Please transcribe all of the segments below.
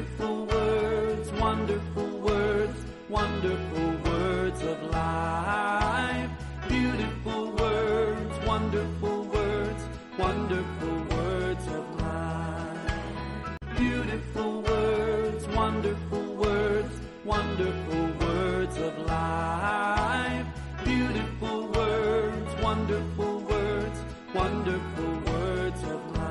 Beautiful words, wonderful words, wonderful words of life. Beautiful words, wonderful words, wonderful words of life. Beautiful words, wonderful words, wonderful words of life. Beautiful words, wonderful words, wonderful words of life.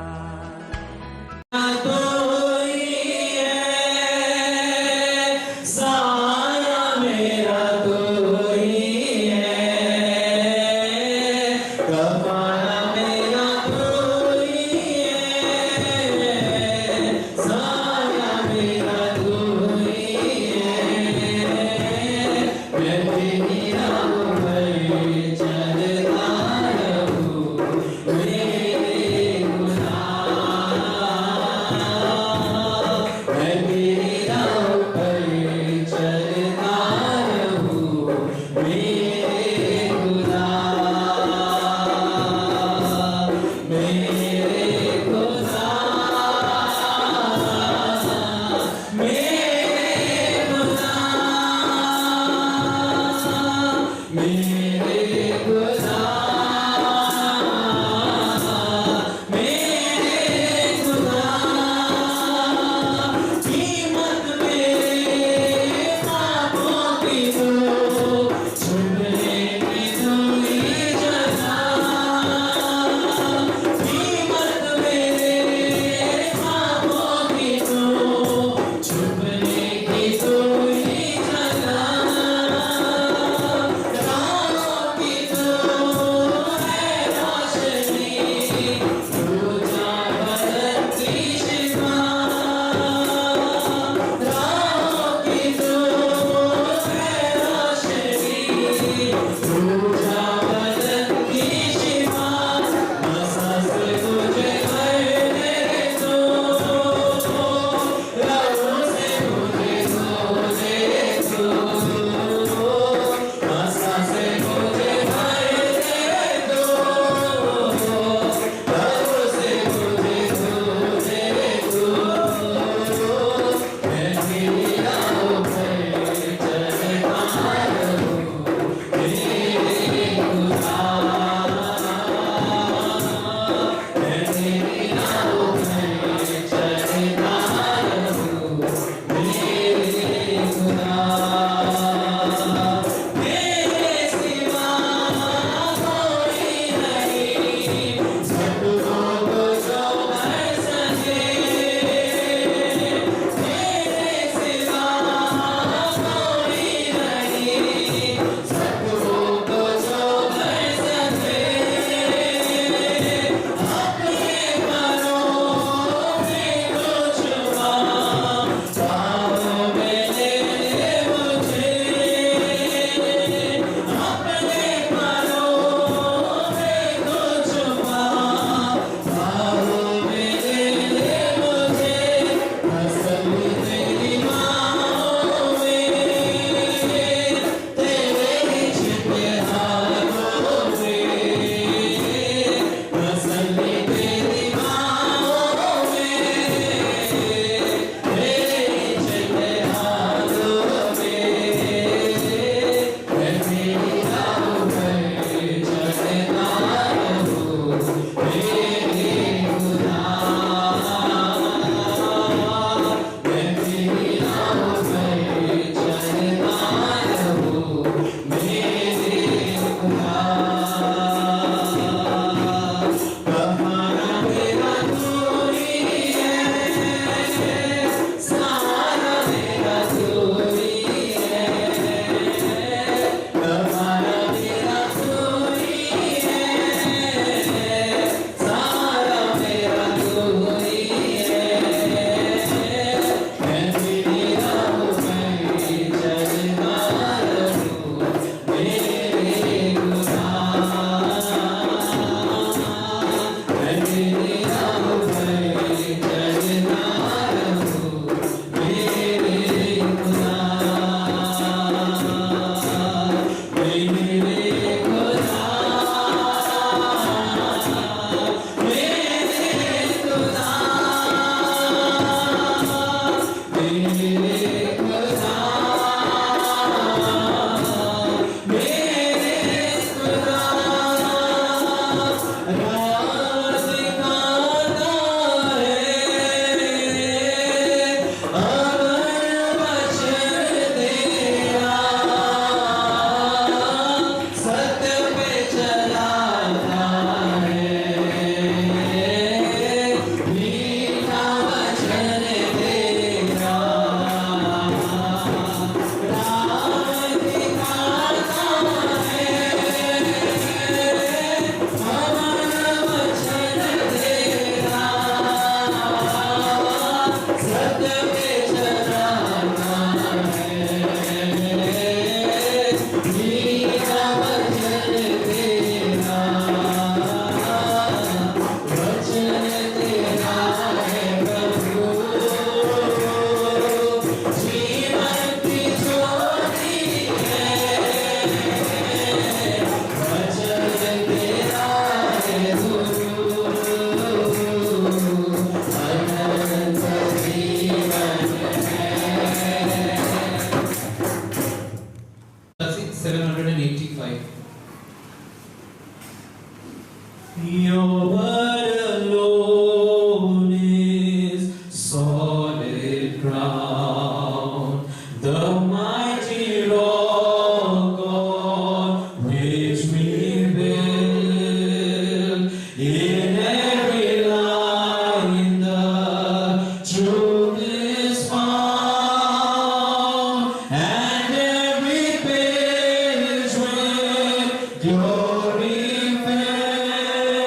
scarlet crown, the mighty rock on which we build. In every line the truth is found, and every page with glory filled.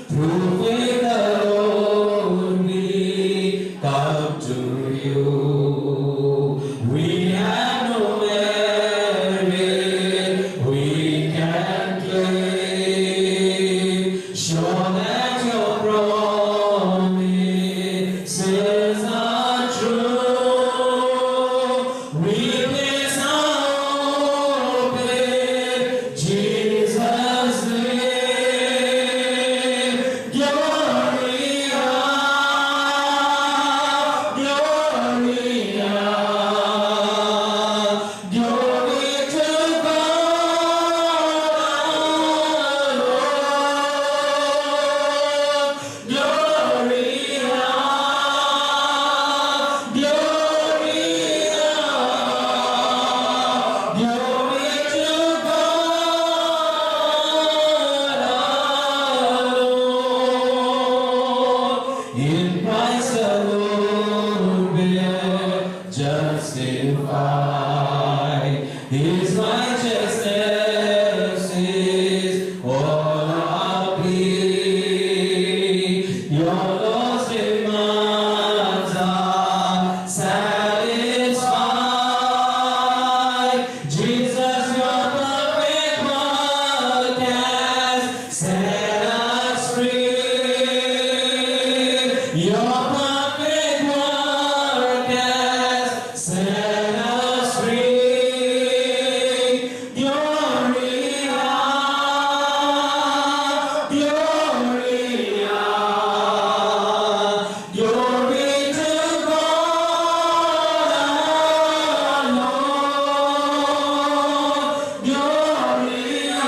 Through faith alone we come to you. We have no merit we can claim. Sure that your promises are true. We place our hope in Jesus' name. Gloria, Gloria, glory to God, Lord. Gloria, glory to God, Lord. In Christ alone we're justified. His righteousness is all our plea. Your Lord's demands are satisfied. Jesus, your perfect work has set us free. Your perfect work has set us free. Gloria, Gloria, glory to God, Lord. Gloria,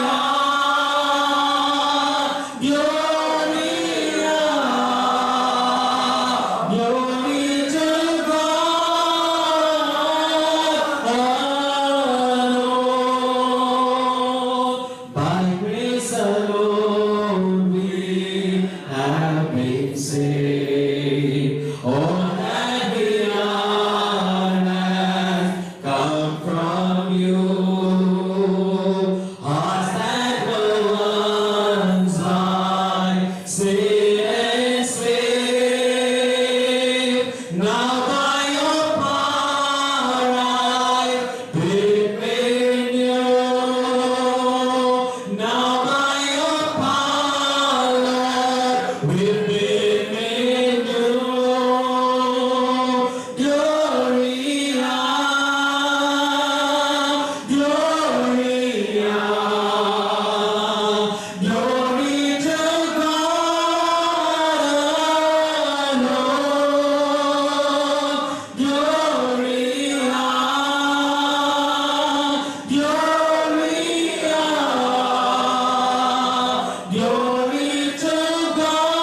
glory to God, Lord. By grace alone we have been saved. All that we are has come from you. Hearts that were once blind, sin enslaved, now by your power I've been made new. Now by your power, Lord, we've been made new. Gloria, Gloria, glory to God, Lord. Gloria, Gloria, glory to God.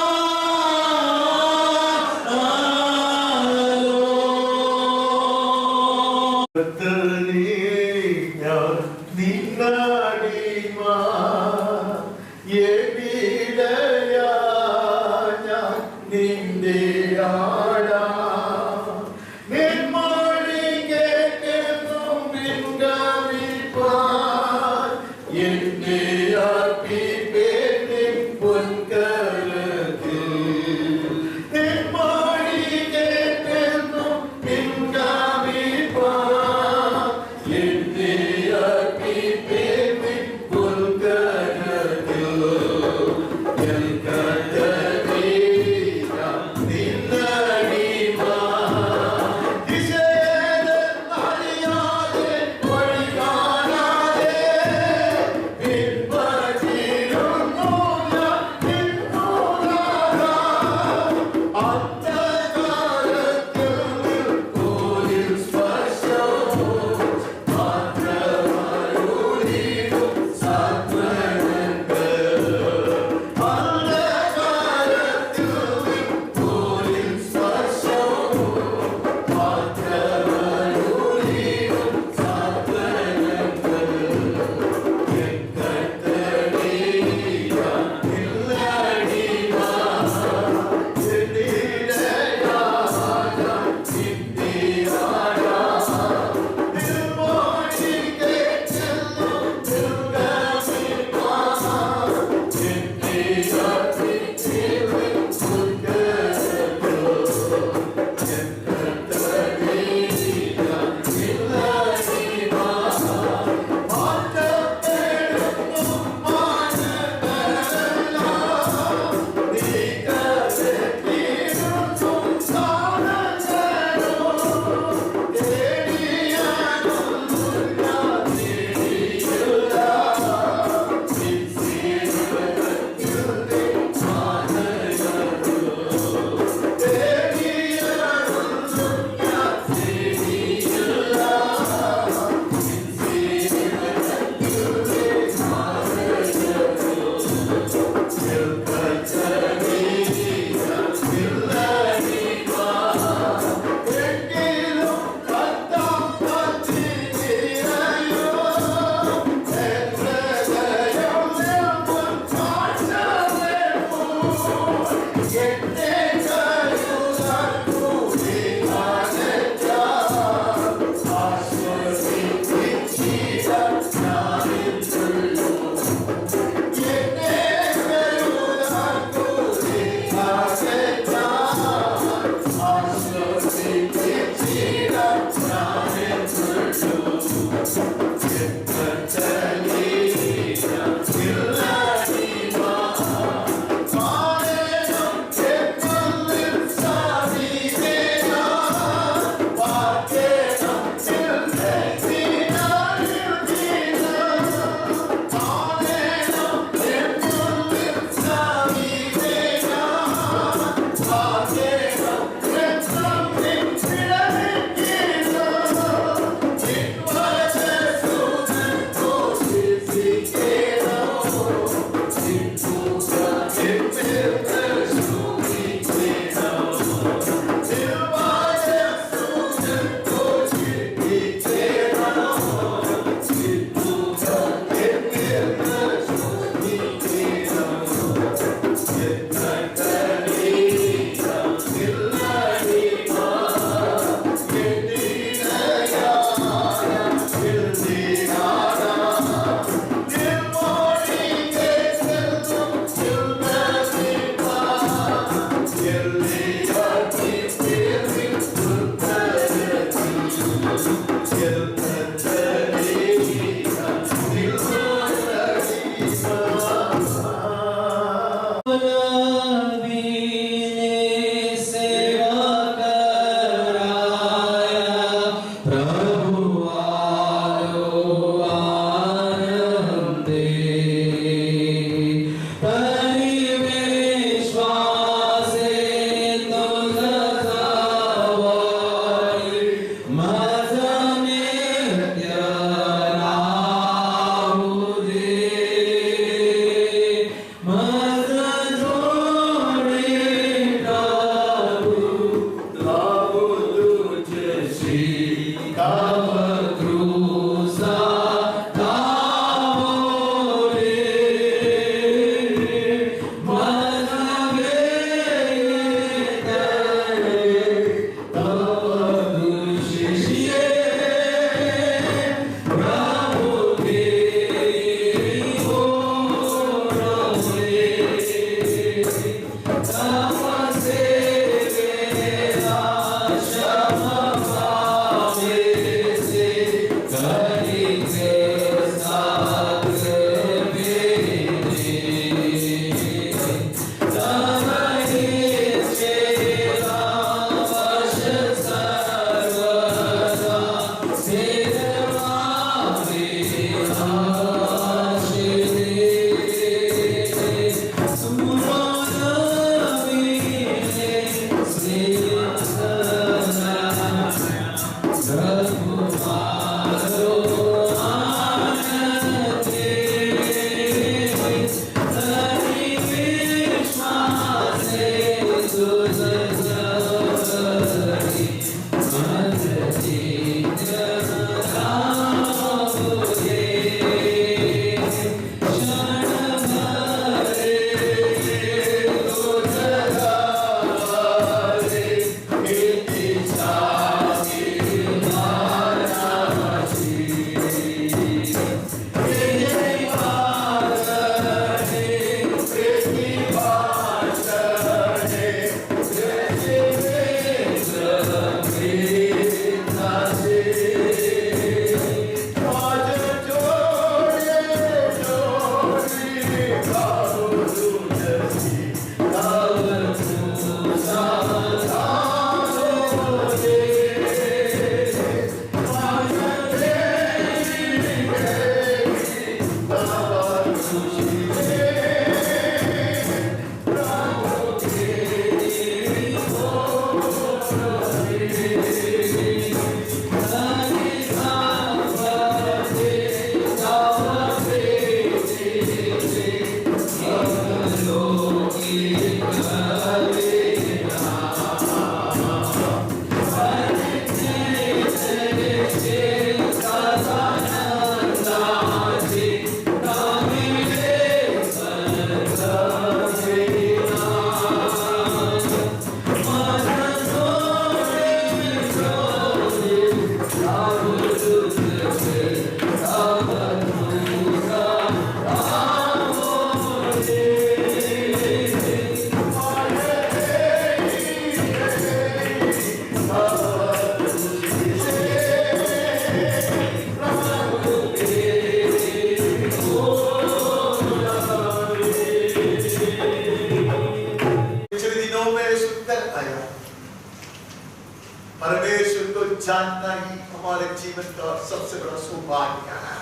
परमेश्वर को जानना ही हमारे जीवन का सबसे बड़ा सौभाग्य है।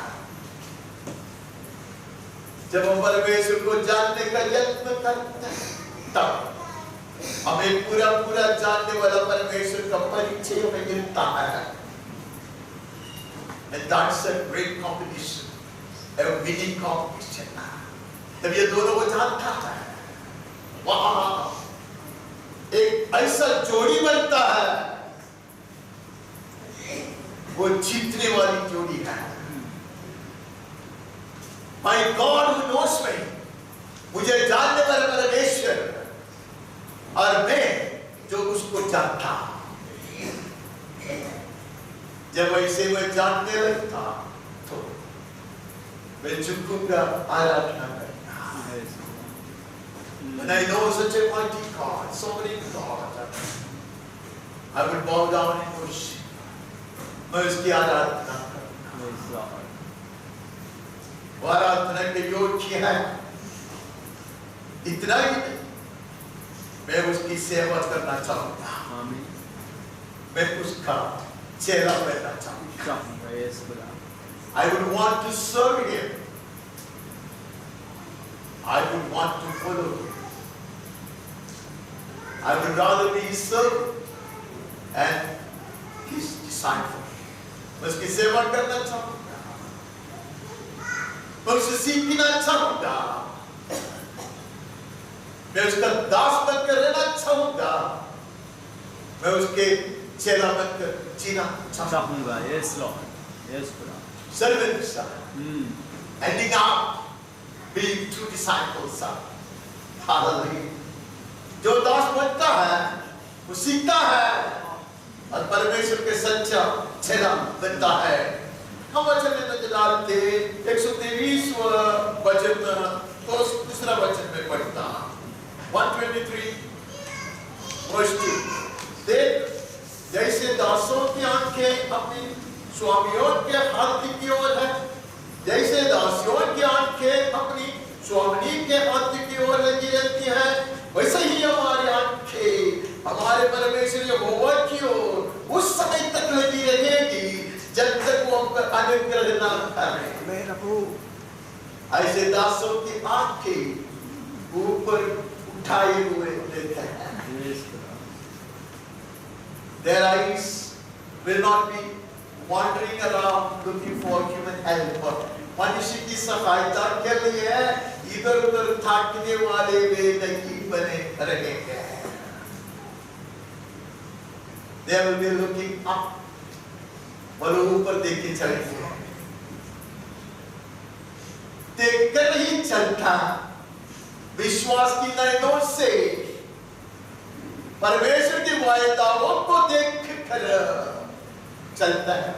जब हम परमेश्वर को जानने का यत्न करते हैं तब हमें पूरा पूरा जानने वाला परमेश्वर का परिचय हमें मिलता है। And that's a great competition, a winning competition. जब ये दोनों को जानता है, वहाँ एक ऐसा जोड़ी बनता है, वो जीतने वाली जोड़ी है। My God who knows me, मुझे जानने वाला परमेश्वर और मैं जो उसको जानता। जब ऐसे मैं जानने लगता तो मैं झुकूंगा, आराधना करूंगा। When I know such a mighty God, so many God, I will bow down and worship. मैं उसकी आराधना करूंगा। वो आराधना के योग्य है। इतना ही नहीं, मैं उसकी सेवा करना चाहूंगा। मैं उसका चेला बनना चाहूंगा। I would want to serve him. I would want to follow him. I would rather be his servant and his disciple. मैं उसकी सेवा करना चाहूंगा। मैं उससे सीखना चाहूंगा। मैं उसका दास बनकर रहना चाहूंगा। मैं उसके चेला बनकर जीना चाहूंगा। Yes, Lord. Yes, Lord. Servants, ending up being true disciples. Hallelujah. जो दास बनता है, वो सीखता है और परमेश्वर के सच्चा चेला बनता है। हम वचन में नजर डालते 123 वचन तो दूसरा वचन में पढ़ता 123 verse 2। देख जैसे दासों की आंखें अपनी स्वामियों के हाथ की ओर है, जैसे दासियों की आंखें अपनी स्वामिनी के हाथ की ओर लगी रहती है, वैसे ही हमारी आंखें हमारे परमेश्वर यहोवा की ओर उस समय तक लगी रहेगी जब तक वो हम पर अनुग्रह ना करे। ऐसे दासों की आंखें ऊपर उठाए हुए रहते हैं। Their eyes will not be wandering around looking for human help. मनुष्य की सहायता के लिए इधर-उधर थाकने वाले वे नहीं बने रहेंगे। They will be looking up, और ऊपर देख के चलेंगे। देखकर ही चलता, विश्वास की नयनों से परमेश्वर की वायदाओं को देखकर चलता है।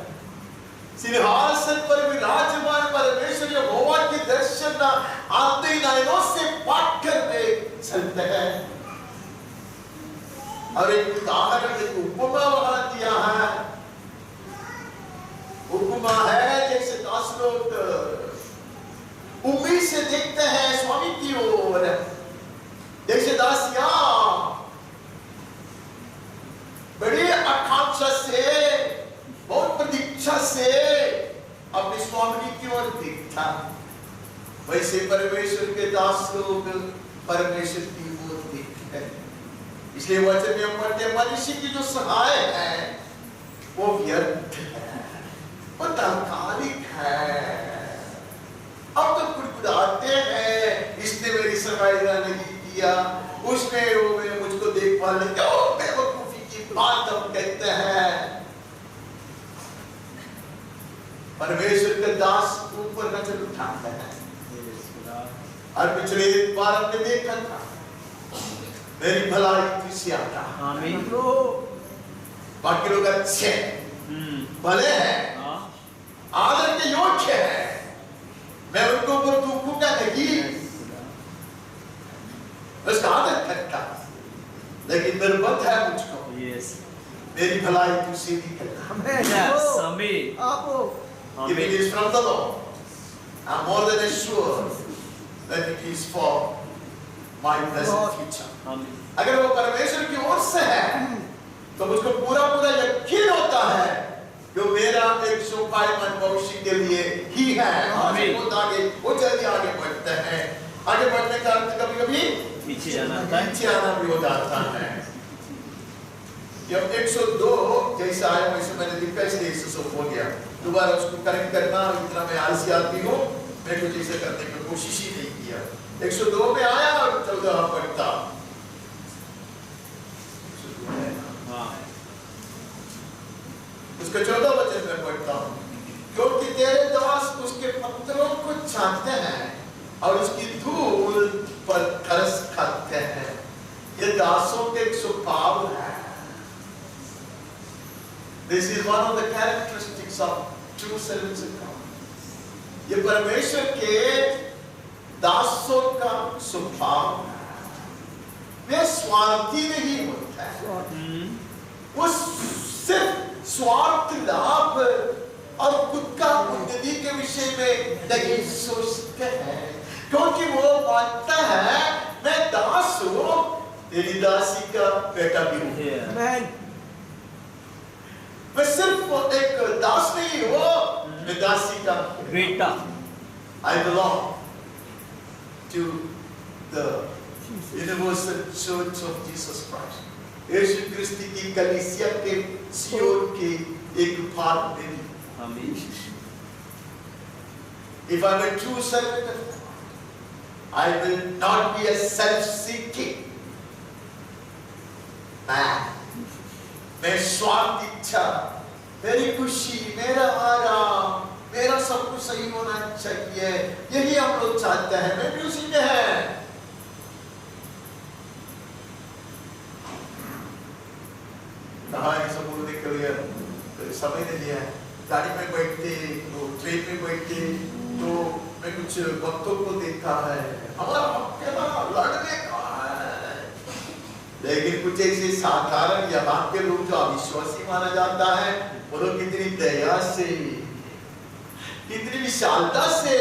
सिंहासन पर विराजमान परमेश्वर यहोवा की दर्शन आते नयनों से पाकर वे चलते हैं। और एक उदाहरण, एक उपमा वहां दिया है। उपमा है जैसे दास लोग उम्मीद से देखते हैं स्वामी की ओर, जैसे दासियां बड़ी आकांक्षा से, बहुत प्रतीक्षा से अपने स्वामी की ओर देखता, वैसे परमेश्वर के दास लोग परमेश्वर की ओर देखते हैं। इसलिए वचन में पढ़ते मनुष्य की जो सहाय है वो व्यर्थ है, वो तात्कालिक है। अब तो कुड़कुड़ाते हैं, इसने मेरी सहायता नहीं किया, उसने मुझको देखभाल नहीं किया, बेवकूफी की बात हम कहते हैं। परमेश्वर के दास ऊपर नजर उठाते हैं। और पिछले बार हमने देखा था, मेरी भलाई तुझसे आता। आमीन। बाकी लोग अच्छे भले हैं, आदर के योग्य हैं, मैं उनको ऊपर थूकूंगा नहीं, उसका आदर करता, लेकिन निर्बंध है मुझको। मेरी भलाई तुझसे निकलता। If it is from the Lord, I'm more than sure that it is for my blessed future. अगर वो परमेश्वर की ओर से है, तो मुझको पूरा पूरा हमारे मन भविष्य के लिए ही है। वो जल्दी आगे बढ़ते हैं। आगे बढ़ने का अर्थ कभी-कभी पीछे आना भी हो जाता है। जब 102 जैसा आया वैसे मैंने लिखा इसलिए इससे हो गया। दोबारा उसको करेक्ट करना, इतना मैं आलसी आदमी हूँ, मैं कुछ ऐसे करने की कोशिश ही नहीं किया। 102 में आया और 14 पढ़ता। उसका 14 वचन में पढ़ता हूँ, क्योंकि तेरे दास उसके पत्रों को छांटते हैं और उसकी धूल पर तरस खाते हैं। ये दासों के एक स्वभाव है। This is one of the characteristics of true servants of God. ये परमेश्वर के दासों का स्वभाव है। वे स्वार्थी नहीं होते हैं। वो सिर्फ स्वार्थ लाभ और खुद का उन्नति के विषय में नहीं सोचते हैं, क्योंकि वो मानता है मैं दास हूँ, तेरी दासी का बेटा भी हूँ। मैं सिर्फ एक दास नहीं हूँ, मैं दासी का बेटा। I belong to the universal church of Jesus Christ. यीशु क्रिस्ती की कलीसिया के सियोन के एक भाग में। If I am a true servant of God, I will not be a self-seeking man. मैं स्वार्थ इच्छा, मेरी खुशी, मेरा आराम, मेरा सब कुछ सही होना चाहिए, यही हम लोग चाहते हैं। मैं भी उसी में है। कहा ये सब बोलने के लिए समय नहीं है। गाड़ी में बैठते तो ट्रेन में बैठते तो मैं कुछ भक्तों को देखा है, हमारा भक्त लड़ने का है, लेकिन कुछ ऐसे साधारण यहाँ के लोग जो अविश्वासी माना जाता है, वो लोग कितनी दया से, कितनी विशालता से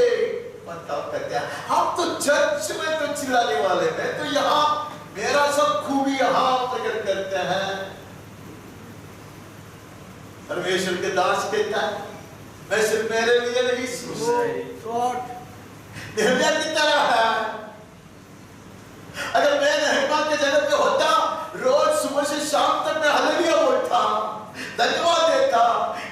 मतलब करते हैं। हम तो चर्च में तो चिल्लाने वाले हैं, तो यहाँ मेरा सब खूबी यहाँ प्रकट करते हैं। परमेश्वर के दास कहता है, मैं सिर्फ मेरे लिए नहीं सोचता, निर्णय की तरह है। अगर मैं नहमा के जगह पे होता, रोज सुबह से शाम तक मैं हालेलुया बोलता, धन्यवाद देता।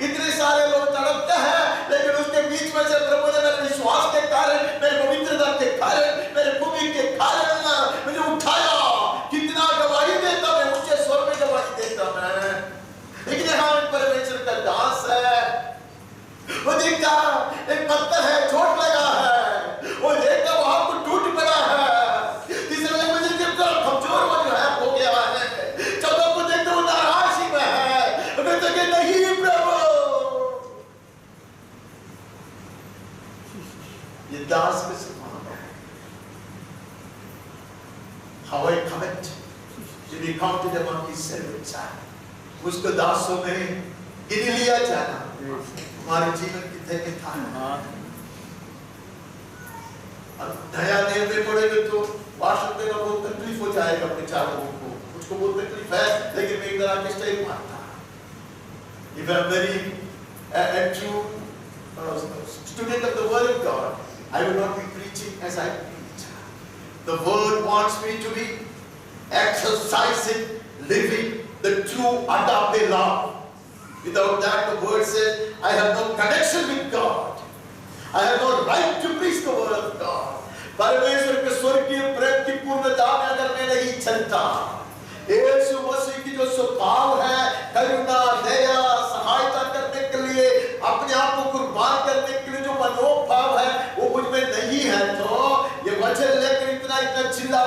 इतने सारे लोग तड़पते हैं, लेकिन उसके बीच में से प्रभु ने मेरे विश्वास के कारण, मेरे पवित्रता के कारण, मेरे भूमि के कारण मुझे उठाया। कितना गवाही देता मैं, ऊंचे स्वर में गवाही देता मैं। लेकिन यहाँ परमेश्वर का दास है, वो देखता एक पत्थर है, चोट लगा है, वो देखता वहां को टूट पड़ा है। तीसरे मुझे देखता कमजोर हो गया है। चौथा को देखता वो नाराजी में है। मैं तो कहता नहीं प्रभु, ये दास का स्वभाव है। How I covet to be counted among his servants. उसको दासों में गिन लिया जाना हमारे जीवन की धन्य था। अब नया नियम में पढ़ेंगे तो भाषण देना बहुत तकलीफ हो जाएगा अपने चारों को। मुझको बहुत तकलीफ है, लेकिन मैं इधर आके स्टाइल मारता। If I am very a true student of the word of God, I will not be preaching as I preach. The word wants me to be exercising, living the true agape love. Without that, the word says, I have no connection with God. I have no right to preach the word of God. परमेश्वर के स्वर्गीय प्रेम की पूर्णता में अगर मैं नहीं चलता, यीशु मसीह की जो स्वभाव है, करुणा, दया, सहायता करने के लिए, अपने आप को कुर्बान करने के लिए जो मनोभाव है, वो मुझ में नहीं है, तो ये वचन लेकर इतना चिल्ला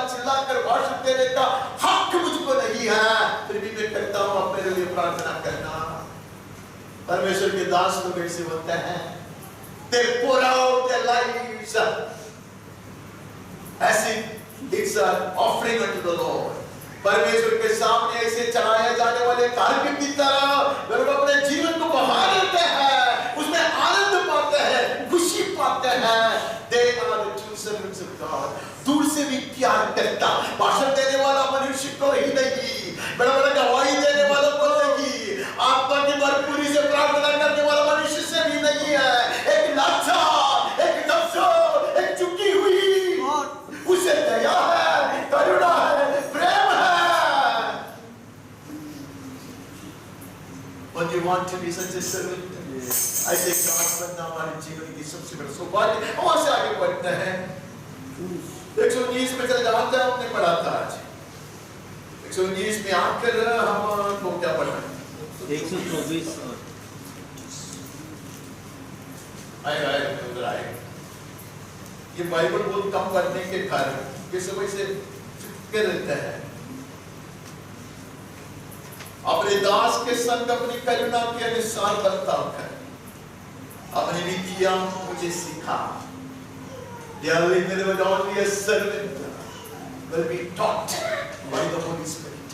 कर भाषण देने का हक मुझको नहीं है। फिर भी मैं करता हूँ अपने लिए प्रार्थना करना। परमेश्वर के दास लोग ऐसे होते हैं, they pour out their lives as if it's an offering unto the Lord. परमेश्वर के सामने ऐसे चढ़ाए जाने वाले कार्यक्रम की तरह लोग अपने जीवन को बहा देते हैं, उसमें आनंद पाते हैं, खुशी पाते हैं। They are the true servants of God. दूर से भी प्यार करता, भाषण देने वाला मनुष्य को ही नहीं, बड़ा गवाही देने वालों को नहीं, आत्मा की भरपूरी से प्रार्थना करने वाला मनुष्य से भी नहीं Don't you want to be such a servant? ऐसे दास बनना हमारे जीवन की सबसे बड़ा सौभाग्य है। वहाँ से आगे बढ़ते हैं। 119 में चल जाओ, हमने पढ़ा था आज। 119 में आकर हमको क्या पढ़ना है? 124 आए उधर आए। ये बाइबल बहुत कम पढ़ने के कारण किस वजह से चुपके रहते हैं। अपने दास के संग अपनी करुणा के अनुसार बर्ताव कर, अपनी नीतियां मुझे सिखा। There was only a servant will be taught by the Holy Spirit.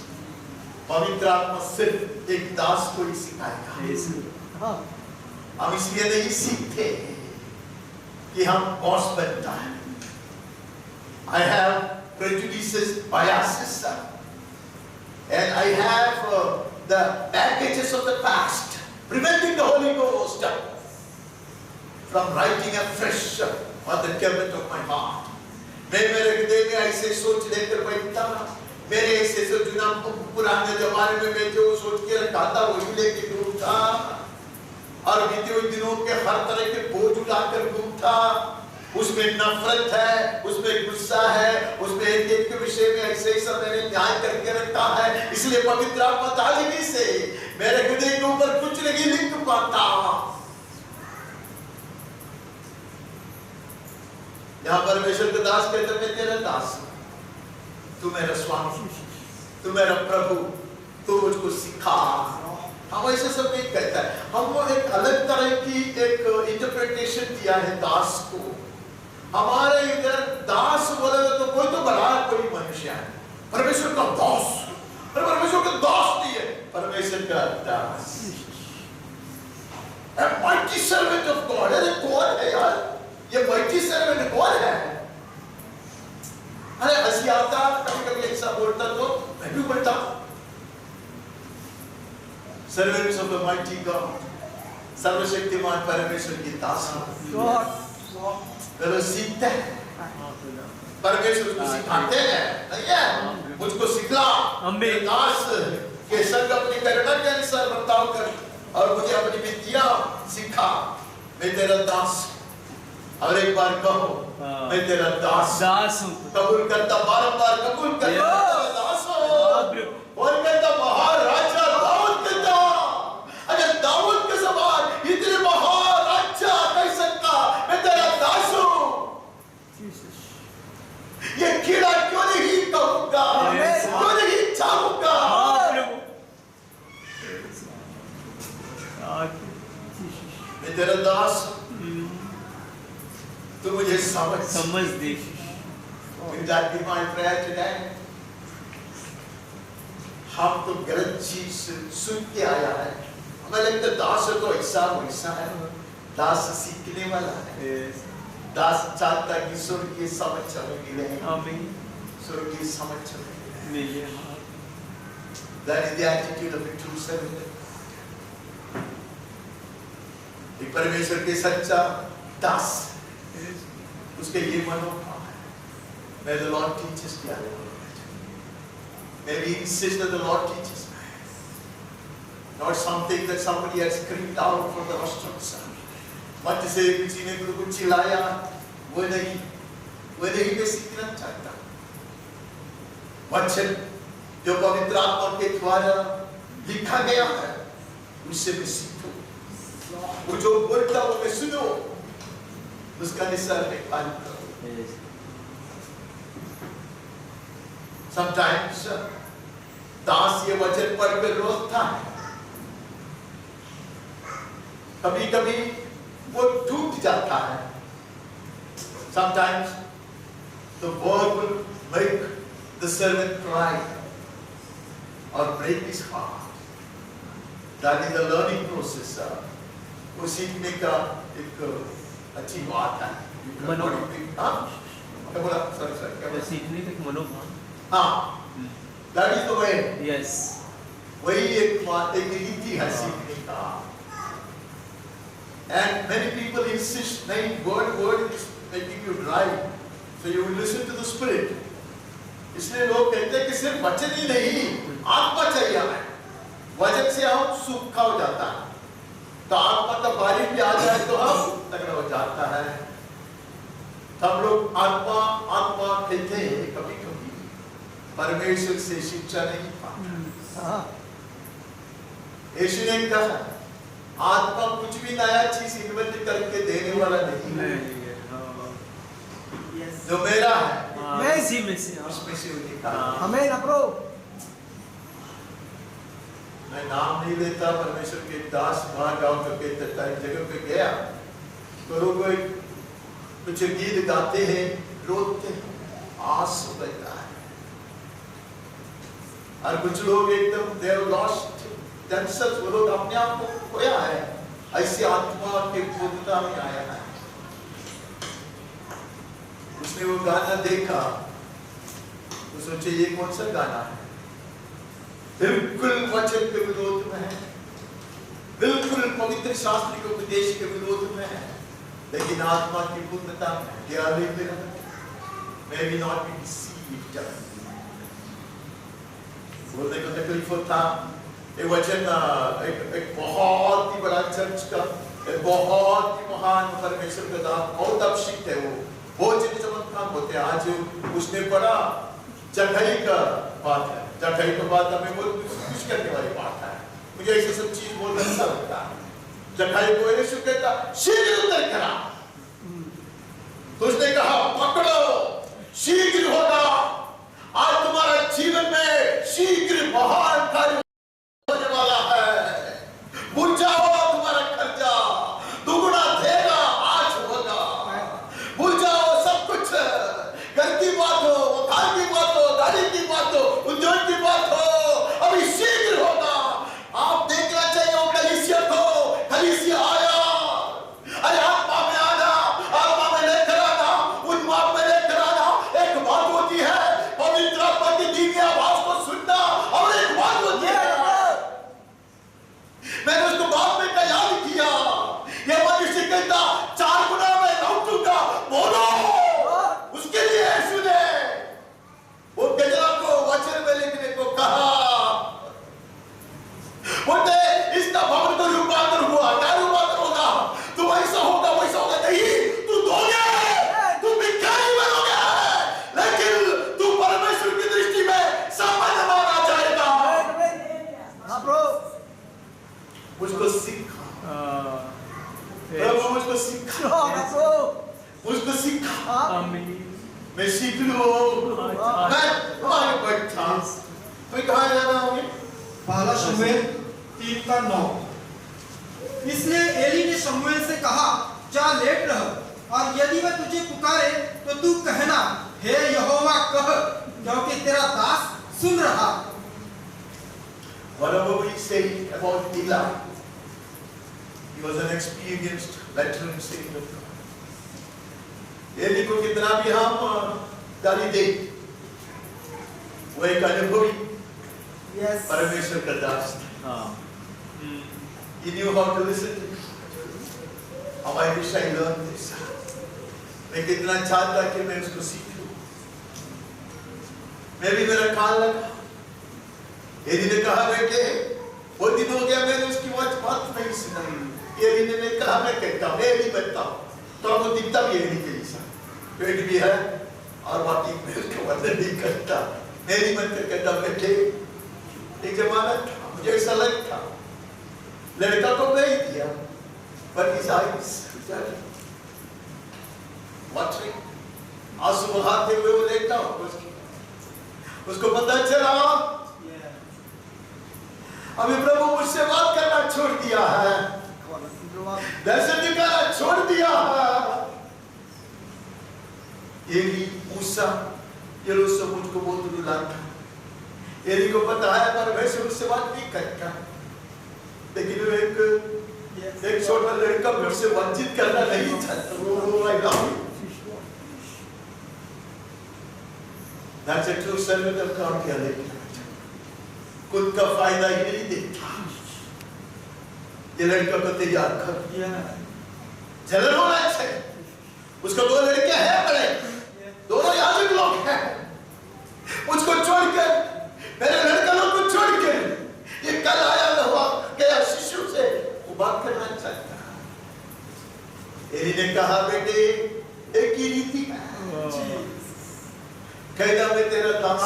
पवित्र आत्मा सिर्फ एक दास को ही सिखाएगा। हम इसलिए नहीं सीखते कि हम बॉस बनता है। I have prejudices, biases, and I have the baggages of the past preventing the Holy Ghost from writing afresh on the tablet of my heart. मैं मेरे हृदय में ऐसे सोच लेकर बैठता, मेरे ऐसे सोचना पुराने जमाने में मैं जो सोच के रखा था वही लेके घूमता, और बीते हुए दिनों के हर तरह के बोझ उठाकर घूमता। उसमें नफरत है, उसमें गुस्सा है, उसमें एक एक के विषय में ऐसे ऐसा मैंने न्याय करके रखा है। इसलिए पवित्र आत्मा ताजगी से मेरे हृदय के ऊपर कुछ नहीं लिख पाता। यहाँ परमेश्वर के दास कहते मैं तेरा दास, तू मेरा स्वामी, तू मेरा प्रभु, तू मुझको सिखा। हम ऐसे सब नहीं कहता है, हमको एक अलग तरह की एक इंटरप्रिटेशन दिया है दास को। हमारे इधर दास बोले तो कोई तो बड़ा कोई मनुष्य है, परमेश्वर का दास, परमेश्वर का दास नहीं है, परमेश्वर का दास। A mighty servant of God। अरे कौन है यार ये mighty servant? कौन है? अरे हंसी आता, कभी कभी ऐसा बोलता तो मैं भी बोलता। Servants of the mighty God, सर्वशक्तिमान परमेश्वर की दास लोग सीखते हैं, परमेश्वर को सिखाते हैं, नहीं है? मुझको सिखला, मेरे दास के संग अपनी करुणा के अनुसार बर्ताव कर, और मुझे अपनी विद्या सिखा। मैं तेरा दास, और एक बार कहो मैं तेरा दास हूँ। कबूल करता, बारंबार कबूल करता, तेरा दास हूँ। और कहता महाराजा दाऊद कहता, अगर दाऊद के समान इतने महाराजा कह सकता मैं तेरा दास हूँ, ये कीड़ा क्यों नहीं कहूँगा, क्यों नहीं चाहूँगा? मैं तेरा दास, तू मुझे समझ दे। Will that be my prayer today? हम तो गलत चीज सुन के आया है, हमें लगता है दास है तो ऐसा वैसा है। दास सीखने वाला है, दास चाहता कि स्वर्गीय समझ हमें मिले, स्वर्गीय समझ हमें मिले। That is the attitude of a true servant। एक परमेश्वर के सच्चा दास, उसके ये मनोभाव है। May the Lord teach us the other word। May we insist that the Lord teaches me, not something that somebody has screamed out from the nostrils। मत से किसी ने कुछ चिल्लाया, वो नहीं मैं सीखना चाहता। वचन जो पवित्र आत्मा के द्वारा लिखा गया है, उससे मैं सीखूं। वो जो बोलता वो मैं सुनो, उसका अनुसार मैं पालन करूं। Sometimes दास ये वचन पढ़कर रोता है, कभी कभी वो टूट जाता है। Sometimes the word will make the servant cry or break his heart। That is the learning process। वो सीखने का एक अच्छी बात है। सीखने का मनोभाव, हाँ, that is the way। Yes। वही एक बात, एक रीति है सीखने का। And many people insist, नहीं, word is making you dry, so you will listen to the spirit। इसलिए लोग कहते हैं कि सिर्फ वचन ही नहीं, आत्मा चाहिए हमें। वजन से हम सूखा हो जाता है। तो आत्मा का बारिश भी आ जाए तो हम तगड़ा हो जाता है। हम लोग आत्मा आत्मा कहते हैं, कभी कभी परमेश्वर से शिक्षा नहीं पाते। यीशु ने कहा आत्मा कुछ भी नया चीज इन्वेंट करके देने वाला नहीं है, जो मेरा है मैं इसी में से उसमें से उन्हें कहा। हमें ना प्रो मैं नाम नहीं लेता, परमेश्वर के दास वहां गांव के जगह पे गया तो लोग कुछ गीत गाते हैं, रोते हैं, आंसू बहता है, और कुछ लोग एकदम they have lost themselves, वो लोग अपने आप को खोया है। ऐसी आत्मा के पूर्णता में आया है। उसने वो गाना देखा तो सोचे ये कौन सा गाना है, बिल्कुल वचन के विरोध में है, बिल्कुल पवित्र शास्त्र के उपदेश के विरोध में है, लेकिन आत्मा की पूर्णता में क्या लिख रहा है, may we not be deceived। बोलने को तकलीफ होता। एक वचन एक बहुत ही बड़ा चर्च का एक बहुत ही महान परमेश्वर का दास, बहुत अभिषिक्त है, वो बहुत जितने चमत्कार होते हैं। आज उसने पढ़ा जठाई का बात है, जठाई का बात हमें बहुत खुश करने वाली बात है। मुझे ऐसे सब चीज बहुत अच्छा लगता है। जठाई को यीशु कहता शीघ्र उतर करा, तो उसने कहा पकड़ो शीघ्र होगा। आज तुम्हारा जीवन में शीघ्र महान कार्य होने वाला है। भूल जाओ तुम्हारा खर्चा दुगुना देगा, आज होगा। भूल जाओ सब कुछ, घर की बात हो, मकान की बात हो, गाड़ी की बात हो, उद्योग की बात हो, अभी शीघ्र होगा। आप देखना चाहिए वो कलीसिया को, कलीसिया आया, अरे आत्मा में आना, आत्मा में लेकर आना, उन्माद में लेकर आना। एक बात होती है पवित्र आत्मा की धीमी आवाज को सुनना, और एक बात होती है, मैंने उसको बाद में का याद किया, ये मनुष्य कहता 4 गुना मैं लौटूंगा, बोलो। उसके लिए यीशु ने वो गजला को वचन में लिखने को कहा। बोलते इसका भवन तो रूपांतर हुआ, क्या रूपांतर होगा? तू ऐसा होगा वैसा होगा नहीं, तू दोगे, तू भिखारी बनोगे, लेकिन तू परमेश्वर की दृष्टि में सामान्य माना जाएगा। हाँ प्रो मुझको सीखा, प्रभु मुझको सीखा, मुझको सीखा, मैं सीख लूं। मैं तुम्हारे बैठा, मैं कहाँ जाना होंगे? पहला शमूएल 3:9। इसलिए एली ने शमूएल से कहा जा लेट रह, और यदि वह तुझे पुकारे तो तू कहना हे यहोवा कह, क्योंकि तेरा दास सुन रहा। Whatever we say about Eli, he was an experienced veteran saint of God. Eli को कितना भी हम गाली दे, वो एक अनुभवी परमेश्वर का दास था। He knew how to listen to God. How I wish I learned this. मैं कितना चाहता कि मैं उसको सीख लूं। मैं भी मेरा कान लगा। एली ने कहा बेटे बहुत दिन हो गया मैंने उसकी बात नहीं सुनी। एली ने कहा मैं कहता हूँ, मैं एली बनता हूँ, तो वो दिखता भी एली के जैसा, पेट भी है और बाकी मैं उसको वर्णन नहीं करता। मेरी मन कर कहता बेटे एक जमाना था, मुझे ऐसा लगता लड़का को भेज दिया, but his eyes watching, आंसू बहाते हुए वो देखता उसको पता चला अभी प्रभु मुझसे बात करना छोड़ दिया है, दर्शन दिखाना छोड़ दिया है। एली मूसा ये लोग सब मुझको बहुत रुलाता। एली को पता है पर वैसे उससे बात नहीं करता, लेकिन वो एक छोटा लड़का मुझसे वंचित करना नहीं चाहता। That's a true servant of God क्या देखना, खुद का फायदा ही नहीं देखता। ये लड़का को तैयार कर, जलन होना चाहिए। उसको 2 लड़के हैं बड़े, दोनों याजक लोग हैं। उसको छोड़कर मेरे लड़का लोग को छोड़कर ये कल आया बात करना चाहता है। एली ने कहा बेटे एक ही रीति है, कहना मैं तेरा दास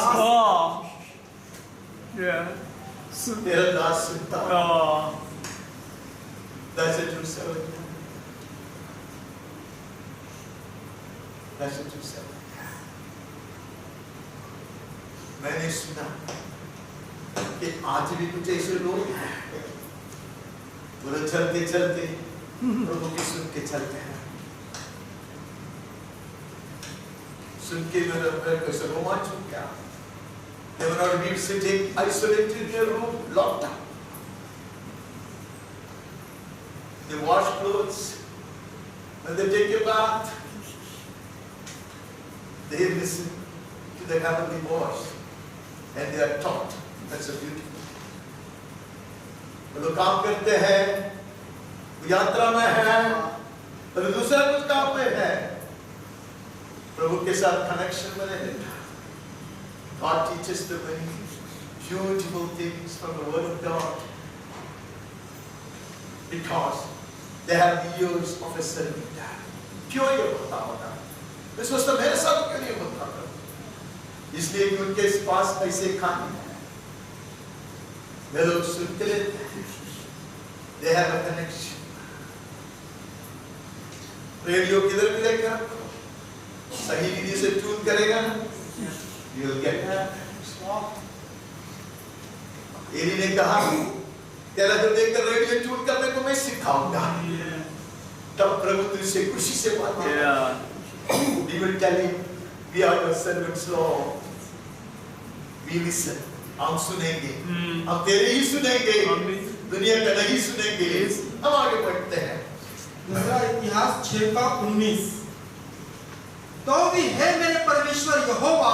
तेरा दास सुनता हूं। That's a true servant. That's a true servant. मैंने सुना कि आज भी कुछ ऐसे लोग हैं वो चलते चलते प्रभु की सुन के चलते हैं, सुन के मेरा कैसे रोमांच हो गया। They were not being sitting isolated in their room, locked up. They wash clothes. When they take a bath, they listen to the heavenly voice and they are taught. That's a beautiful. वो लोग काम करते हैं, यात्रा में है, और दूसरा कुछ काम में है, प्रभु के साथ कनेक्शन में रहता। God teaches them many beautiful things from the Word of God because they have the ears of a servant. क्यों ये होता होगा? मैं सोचता मेरे साथ क्यों नहीं होता होगा? इसलिए कि उनके पास ऐसे कान हैं, वे लोग सुनते रहते हैं। They have a connection. Radio किधर भी लेकर रखो, सही विधि से ट्यून करेगा ना, you'll get that. एली ने कहा तेरा हृदय का रेडियो ट्यून करने को मैं सिखाऊंगा। तब प्रभु तुझसे खुशी से बात करेगा। He will tell him, we are your servants, Lord. We listen. हम सुनेंगे, हम तेरे ही सुनेंगे, दुनिया का नहीं सुनेंगे। हम आगे बढ़ते हैं। दूसरा इतिहास 6:19। तो भी है मेरे परमेश्वर यहोवा,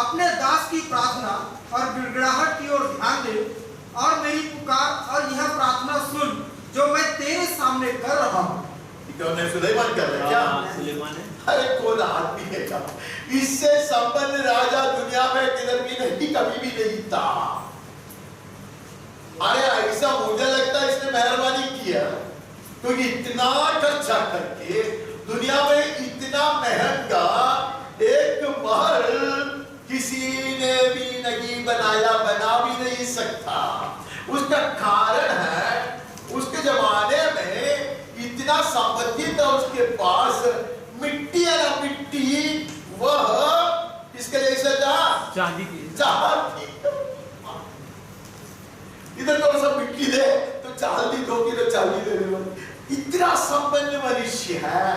अपने दास की प्रार्थना और गिड़गिड़ाहट की ओर ध्यान दे और मेरी पुकार और यह प्रार्थना सुन जो मैं तेरे सामने कर रहा हूँ। कौन सुलेमान कर रहा है क्या? सुलेमान है। अरे कौन आदमी है क्या? इससे संपन्न राजा दुनिया में किधर भी नहीं, कभी भी नहीं था। अरे ऐसा मुझे लगता है इसने मेहरबानी किया, क्योंकि इतना खर्चा करके दुनिया में इतना महंगा एक महल किसी ने भी नहीं बनाया, बना भी नहीं सकता। उसका कारण है उसके जमाने में इतना संपत्ति था उसके पास, मिट्टी है ना मिट्टी, वह इसके जैसे था चांदी की। चांदी। इधर थोड़ा सा मिट्टी दे तो चांदी दोगी तो चांदी दे दे। इतना संपन्न मनुष्य है,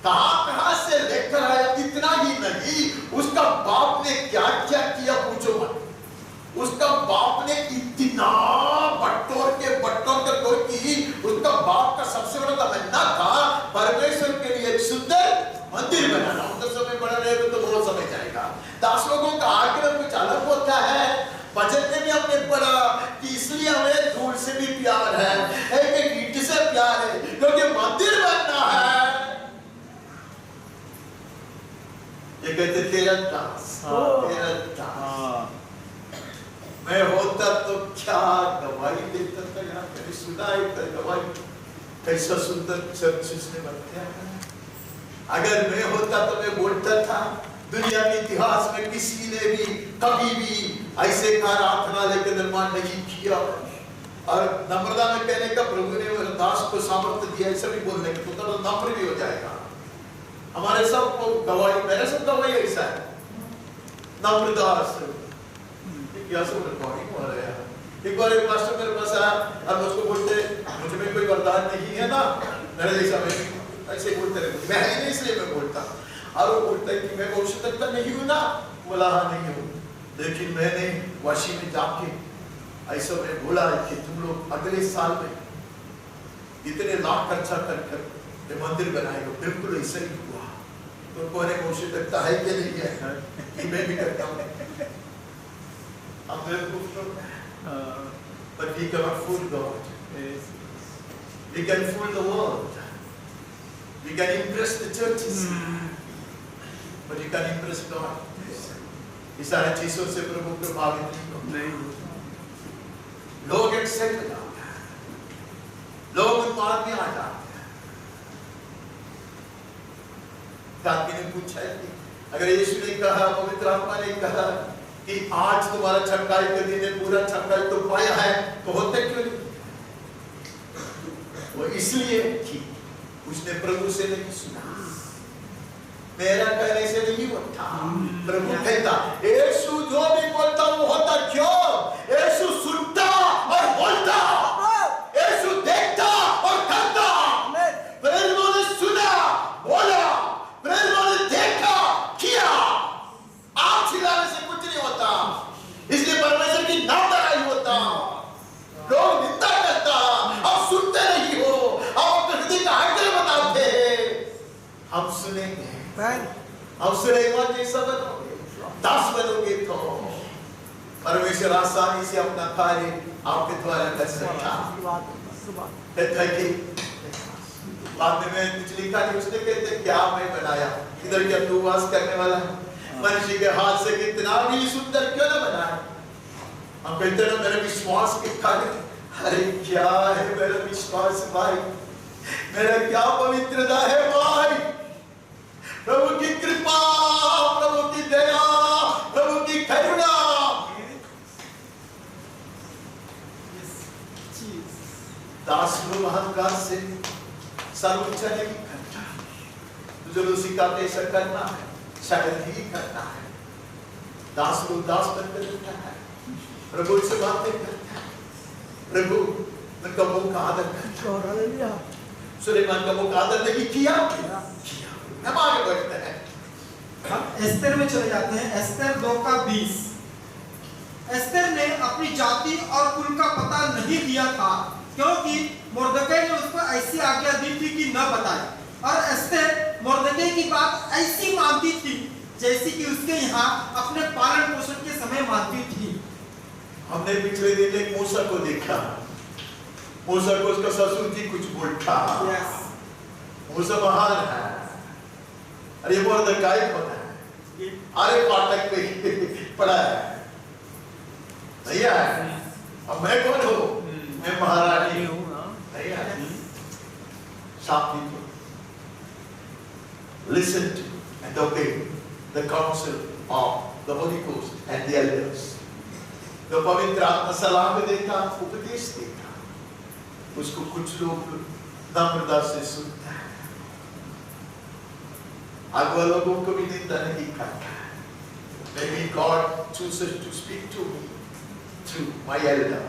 कहां से लेकर आया? इतना ही नहीं, उसका बाप ने क्या क्या किया पूछो मत। उसका बाप ने इतना बटोर के कोई की, उसका बाप का सबसे बड़ा तमन्ना था परमेश्वर के लिए एक सुंदर मंदिर बनाना। उधर समय बड़ा रहेगा तो बहुत समय जाएगा। 10 लोगों का आग्रह कुछ अलग होता है। बजट में भी हमने पढ़ा कि इसलिए हमें धूल से भी प्यार है, एक ईंट से प्यार है, क्योंकि मंदिर बनना है। ये कहते तेरा दास, तेरा दास। मैं होता तो क्या गवाही देता था। यहाँ मैंने सुना है गवाही कैसा सुंदर चर्च उसने बनाया है। अगर मैं होता तो मैं बोलता था दुनिया के इतिहास में किसी ने भी कभी भी ऐसे का आराधनालय का निर्माण नहीं किया। और नम्रता में कहने का प्रभु ने दास को सामर्थ्य दिया, ऐसा भी बोलने का, तो नम्र भी हो जाएगा। हमारे सब को गवाही, मेरे सब गवाही ऐसा है नम्रदास। क्या सब रिकॉर्डिंग हो रहा है? एक बार एक पास्टर मेरे पास आया और उसको बोलते मुझे में कोई वरदान नहीं है ना, मेरे जैसा मैं ऐसे बोलते रहते, मैं नहीं इसलिए मैं बोलता। और वो बोलता है कि मैं भविष्यद्वक्ता नहीं हूँ ना, बोला हाँ नहीं हूँ, लेकिन मैंने वाशी में जाके ऐसा मैं बोला है कि तुम लोग अगले साल में इतने लाख खर्चा कर ये मंदिर बनाएगा। बिल्कुल ऐसा ही हुआ। तो कौन है भविष्यद्वक्ता है कि नहीं है? मैं भी करता हूँ। But we cannot fool God. We can fool the world. We can impress the churches. But you can impress God. इस सारे चीजों से प्रभु प्रभावित नहीं होते। लोग एक्सेप्ट करते हैं, लोग आदमी ने पूछा कि अगर यीशु ने कहा, पवित्र आत्मा ने कहा कि आज तुम्हारा छंटाई का दिन है, पूरा छंटाई तो पाया है, तो होते क्यों नहीं? वो इसलिए कि उसने प्रभु से नहीं सुना। मेरा कहने से नहीं होता, प्रभु कहता, यीशु जो भी बोलता वो होता। क्यों? यीशु सुनता और बोलता, यीशु देखता और करता। प्रेरितों ने सुना, बोला, प्रेरितों ने देखा, किया। आप चिल्लाने से कुछ नहीं होता, इसलिए परमेश्वर की नामधराई होता। लोग निंदा करता, आप सुनते नहीं हो, आप अपने हृदय का आग्रह बताते। हम सुनेंगे, हम सुनेंगे, जैसा बनोगे, दास बनोगे तो परमेश्वर आसानी से अपना कार्य आपके द्वारा कर सकता। बाद में मैं कुछ लिखा नहीं, उसने कहते क्या मैं बनाया, इधर क्या तू वास करने वाला है? मनुष्य के हाथ से कितना भी सुंदर क्यों ना बनाया। हम कहते ना मेरा विश्वास कितना है। अरे क्या है मेरा विश्वास भाई, मेरा क्या पवित्रता है भाई। प्रभु की कृपा, प्रभु की दया, प्रभु की करुणा। दास लोग अहंकार से सर्वोच्च नहीं करता, तुझे लोग सिखाते ऐसा करना है, शायद ही करना है। दास लोग दास बनकर रहता है, प्रभु से बातें करता है, प्रभु उनका मुंह का आदर करता है। सुलेमान का मुंह का आदर नहीं किया, हम आगे बढ़ते हैं। हम एस्तर में चले जाते हैं। एस्तर 2:20। एस्तर ने अपनी जाति और कुल का पता नहीं दिया था, क्योंकि मुर्दकै ने उसको ऐसी आज्ञा दी थी कि न बताए। और एस्तर मुर्दकै की बात ऐसी मानती थी जैसी कि उसके यहाँ अपने पालन पोषण के समय मानती थी। हमने पिछले दिन एक मूसा को देखा, मूसा को उसका ससुर जी कुछ बोलता। मूसा महान है, अरे मुर्दकै कौन है? अरे फाटक पे पड़ा है, नहीं है। अब मैं कौन हूँ? मैं महारानी हूँ, नहीं है। Some people listen to and obey the counsel of the Holy Ghost and the elders. तो पवित्र आत्मा सलाह देता, उपदेश देता, उसको कुछ लोग नम्रता से सुनता है, अगवा लोगों को भी निंदा नहीं करता। Maybe God chooses to speak to me through my elder.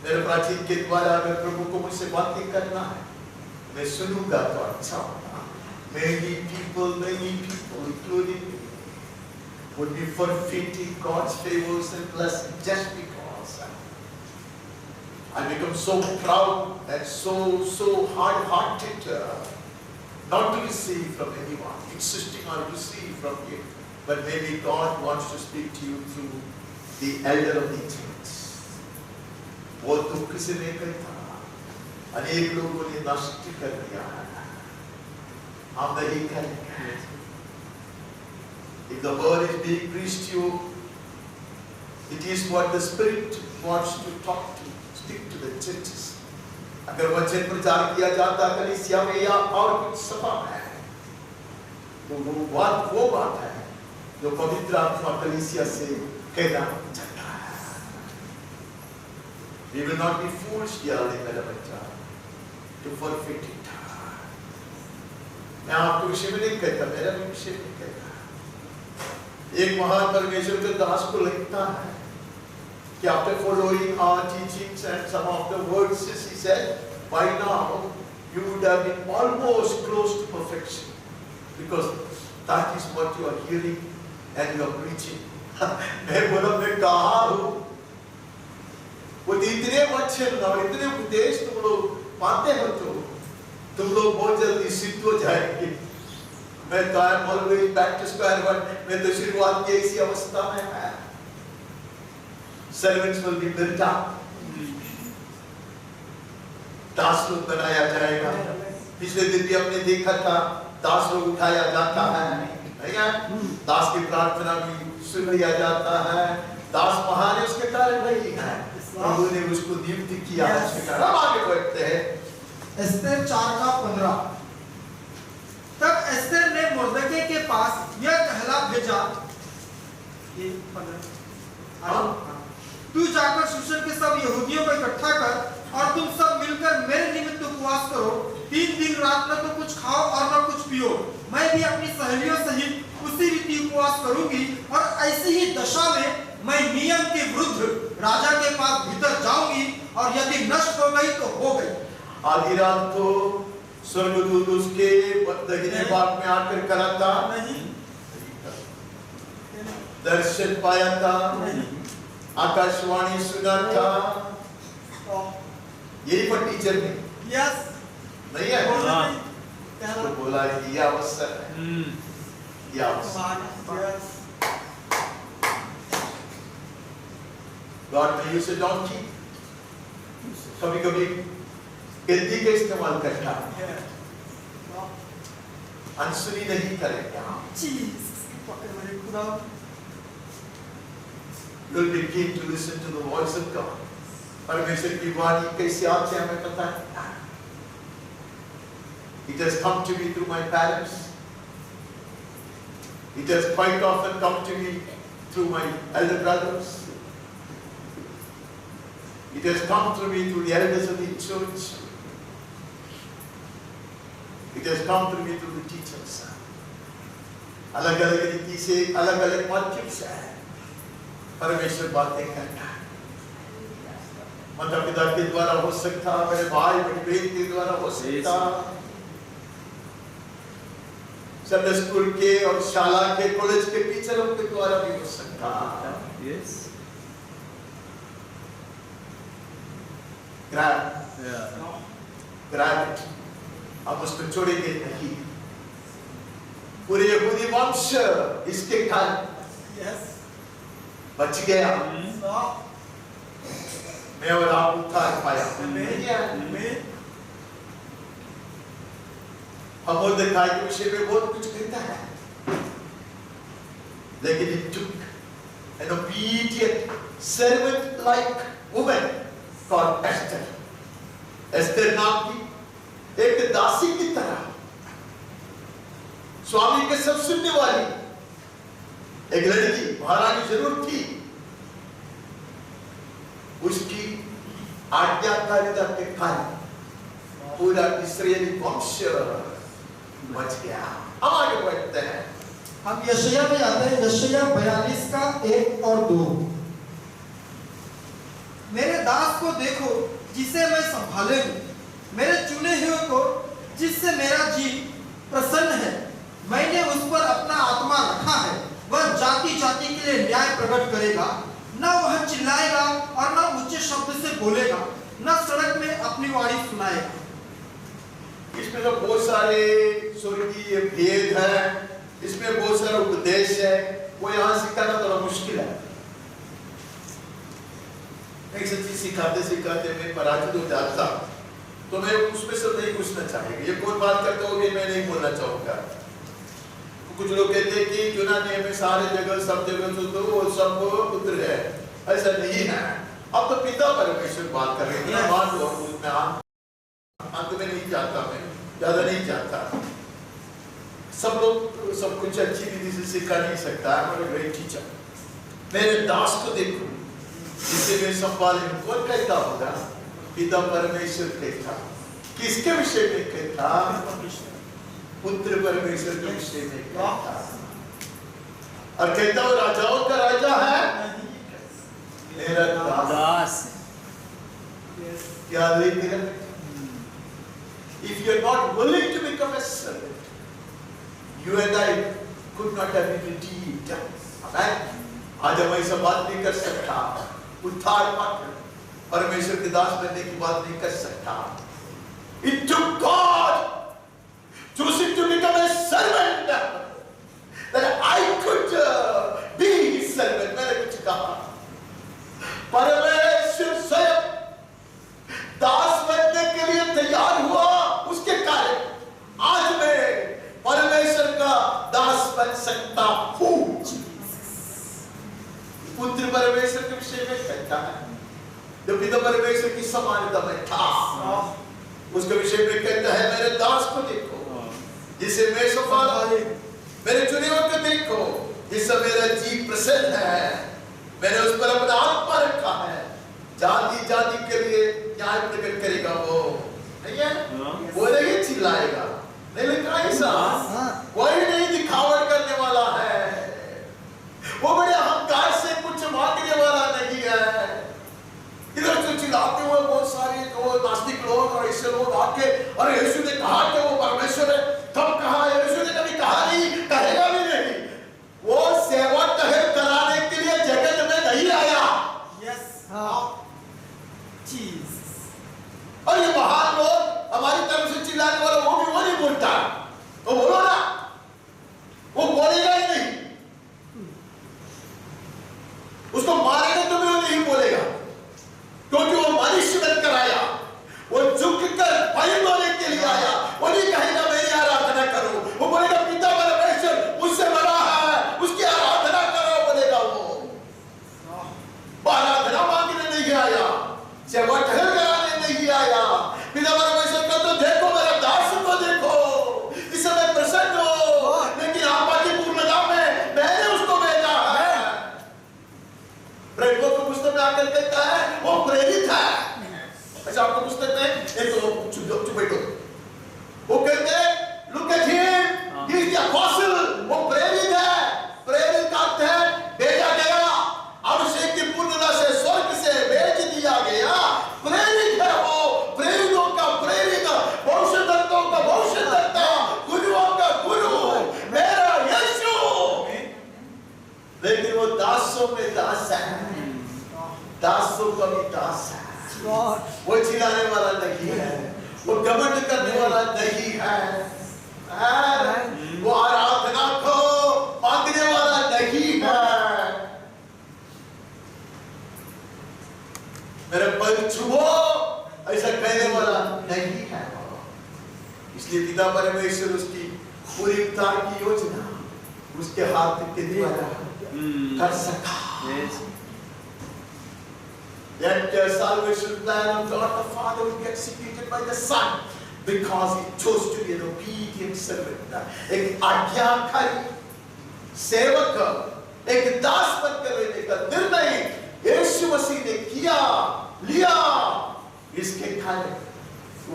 मेरे प्राचीन के द्वारा अगर प्रभु को मुझसे बातें करना है, मैं सुनूंगा तो अच्छा होगा। Many people, including me, would be forfeiting God's favors and blessings just because I become so proud and so hard-hearted, not to receive from anyone, insisting on receive from you. But maybe God wants to speak to you through the elder of the church. वो दुख से लेकर था, अनेक लोगों ने नष्ट कर दिया है, हम नहीं करेंगे। If the word is being preached to you, it is what the Spirit wants to talk to, speak to the churches. अगर वचन प्रचार किया जाता कलीसिया में या और कुछ सभा में, तो वो बात है जो पवित्र आत्मा कलीसिया से कहना चाहता है। We will not be fools, darling मेरा बच्चा, to forfeit it. मैं आपको विषय में नहीं कहता, मेरा भी विषय नहीं कहता। एक महान परमेश्वर के दास को लिखता है कि after following our teachings and some of the words, he said, by now you would have been almost close to perfection, because that is what you are hearing and you are preaching. मैं बोला मैं कहाँ हूँ? वो इतने वचन और इतने उपदेश तुम लोग पाते हो तो तुम लोग बहुत जल्दी सिद्ध हो जाएंगे। मैं तो I am always back to square one, मैं तो शुरुआत की ऐसी अवस्था में है। Servants will be built up, दास लोग बनाया जाएगा। पिछले दिन भी हमने देखा था दास लोग उठाया जाता है, नहीं है? दास की प्रार्थना भी सुन लिया जाता है। दास महान है, उसके कारण नहीं है, प्रभु ने उसको नियुक्त किया है, उसके कारण। हम आगे बढ़ते हैं। एस्तर 4:15। तब एस्तर ने मुर्दके के पास यह कहला भेजा, ये 15, तू जाकर शूशन के सब यहूदियों को इकट्ठा कर और तुम सब मिलकर मेरे निमित्त उपवास करो। 3 दिन रात न तो कुछ खाओ और न कुछ पियो। मैं भी अपनी सहेलियों सहित उसी रीति उपवास करूंगी और ऐसी ही दशा में मैं नियम के विरुद्ध राजा के पास भीतर जाऊंगी और यदि नष्ट हो गई तो हो गई। आधी रात को स्वर्गदूत उसके दाहिने भाग में आकर खड़ा था, दर्शन पाया था, आकाशवाणी सुना था। यही पर टीचर ने यस नहीं है, हाँ। तो बोला कि यह अवसर है, यह अवसर। गॉड ने यूज्ड डोंकी, कभी-कभी गद्दी का इस्तेमाल करता है, अनसुनी नहीं करेगा। You'll begin to listen to the voice of God. परमेश्वर की वाणी कैसे आती है हमें पता है। It has come to me through my parents. It has quite often come to me through my elder brothers. It has come to me through the elders of the church. It has come to me through the teachers. अलग-अलग रीति से, अलग-अलग माध्यम से परमेश्वर बातें करता है। माता पिता के द्वारा हो सकता, मेरे भाई मेरी बहन के द्वारा हो सकता, संडे स्कूल के और शाला के कॉलेज के टीचरों के द्वारा भी हो सकता। Yes. ग्रैब इट, अब उसको छोड़ेंगे नहीं। पूरे यहूदी वंश इसके कारण बच गया। मैं और आप उद्धार पाया। हम मोर्देखाई के विषय में बहुत कुछ कहता है, लेकिन it took an obedient servant-like woman called Esther. Esther नाम की एक दासी की तरह स्वामी के सब सुनने वाली एक लड़की, महारानी जरूर थी, उसकी आज्ञाकारिता के कारण पूरा इस्राएली वंश बच गया। हम आगे बढ़ते हैं, हम यशायाह में जाते हैं। यशायाह 42 का 1 और 2। मेरे दास को देखो जिसे मैं संभाले हूँ, मेरे चुने हुए को जिससे मेरा जी प्रसन्न है। मैंने उस पर अपना आत्मा रखा है, वह जाति जाति के लिए न्याय प्रकट करेगा। न वह चिल्लाएगा और न ऊंचे शब्द से बोलेगा, न सड़क में अपनी वाणी सुनाएगा। इसमें तो बहुत सारे स्वर्गीय भेद है, इसमें बहुत सारा उपदेश है, वो यहाँ सिखाना थोड़ा मुश्किल है। एक सच्ची सिखाते सिखाते मैं पराजित हो जाता, तो मैं उसमें सब नहीं घुसना चाहेंगे। ये कौन बात करता होगी मैं नहीं बोलना चाहूंगा। कुछ लोग कहते हैं कि यूनानी में सारे जगह सब जगह तो वो सब पुत्र है, ऐसा नहीं है। अब तो पिता परमेश्वर बात कर रहे हैं, मान लो उसमें अंत में नहीं जाता, मैं ज्यादा नहीं जाता। सब लोग सब कुछ अच्छी रीति से सिखा नहीं सकता है। ग्रेट टीचर, मेरे दास को देखो जिसे मैं संभाले, कौन कहता होगा? पिता परमेश्वर कहता। किसके विषय में कहता? पुत्र परमेश्वर के विषय में कहता। और कहता वो राजाओं का राजा है, मेरा दास। क्या लेकिन if you are not willing to become a servant, you and I could not have been redeemed. Amen. आज हम ऐसा बात नहीं कर सकता, उद्धार पाकर परमेश्वर के दास बनने की बात नहीं कर सकता। It took God choosing to become a servant that I could be his servant. मैंने कुछ कहा, परमेश्वर स्वयं दास बनने के लिए तैयार हुआ, उसके कारण आज मैं परमेश्वर का दास बन सकता हूँ। पुत्र परमेश्वर के विषय में कहता है, जो पिता परमेश्वर की समानता में था, उसके विषय में कहता है मेरे दास को देखो जिसे मैं संभाला, मेरे चुने हुए को देखो, जिससे मेरा जी प्रसन्न है। मैंने उस पर अपना आत्मा रखा है, जाति जाति के लिए न्याय प्रकट करेगा वो। नहीं है? वो नहीं चिल्लाएगा, नहीं लिखा ऐसा। कोई नहीं दिखावट करने वाला है, वो बड़े अहंकार से कुछ मांगने वाला नहीं है। इधर से चिल्लाते हुए बहुत सारे नास्तिक लोग और ऐसे लोग आके, अरे यीशु ने कहा कि वो परमेश्वर है। कब कहा? यीशु ने कभी कहा नहीं, कहेगा भी नहीं। वो सेवा टहल कराने के लिए जगत में नहीं आया। यस चीज। और ये महान लोग हमारी तरफ से चिल्लाने वाला वो भी वो नहीं बोलता, तो बोलो ना, वो बोलेगा ही नहीं। उसको मारेगा तो भी वो नहीं बोलेगा, क्योंकि वो मनुष्य बनकर आया, वो झुककर भय होने के लिए आया। वो नहीं कहेगा मेरी आराधना करो, वो बोलेगा पिता परमेश्वर मुझसे बड़ा है, उसकी आराधना करो बोलेगा। वो आराधना मांगने नहीं आया, सेवा टहल कराने नहीं आया। पिता परमेश्वर का तो देखो, मेरा दास को देखो, इस समय प्रसन्न हो, लेकिन आपा की पूर्णता में मैंने उसको भेजा है। प्रेरितों की पुस्तक में आकर कहता है वो प्रेरित है। अच्छा, आपको पुस्तक में एक तो चुप बैठो, वो कहते हैं look at him, he is the apostle. वो प्रेरित है। प्रेरित का अर्थ है भेजा गया, अभिषेक की पूर्णता से स्वर्ग से भेज दिया गया। प्रेरित है वो, प्रेरितों का प्रेरित, भविष्यद्वक्ताओं का भविष्यद्वक्ता, गुरुओं का गुरु मेरा यीशु। लेकिन वो दासों में दास है, दासों का भी दास है। वो चिल्लाने वाला नहीं है, वो घमंड करने वाला नहीं है, वो आराधना को मांगने वाला नहीं है। मेरे पैर छुओ ऐसा कहने वाला नहीं है। इसलिए पिता परमेश्वर उसकी पूरी उद्धार की योजना उसके हाथ के द्वारा कर सका। That salvation plan of God the Father will be executed by the Son because He chose to be an obedient servant. एक आज्ञाकारी सेवक, एक दास बनकर रहने का निर्णय यीशु मसीह ने लिया। इसके कारण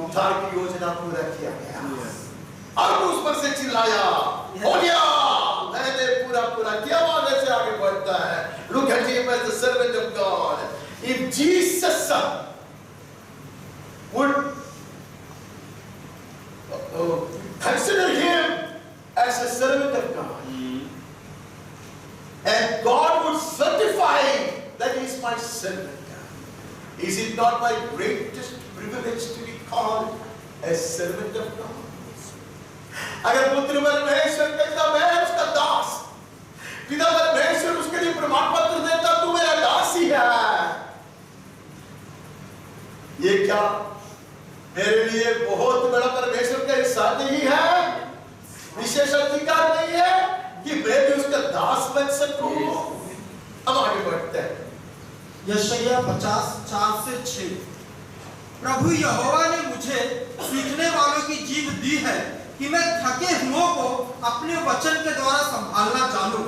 उद्धार की योजना पूरा किया गया। और उस पर से चिल्लाया, हो गया, मैंने पूरा किया। आगे से आगे बढ़ता है। Look at him as the servant of God. If Jesus would consider him as a servant of God, and God would certify that he is my servant, is it not my greatest privilege to be called a servant of God? अगर पुत्र परमेश्वर कहता मैं उसका दास, पिता परमेश्वर उसके लिए प्रमाण पत्र देता तू मेरा दास ही है, ये क्या मेरे लिए बहुत बड़ा परमेश्वर का एहसान नहीं है? विशेष अधिकार नहीं है कि मैं भी उसका दास बन सकूं? अब आगे बढ़ते हैं। यशायाह 50:4 से 6। प्रभु यहोवा ने मुझे सीखने वालों की जीभ दी है कि मैं थके हुओं को अपने वचन के द्वारा संभालना जानूं।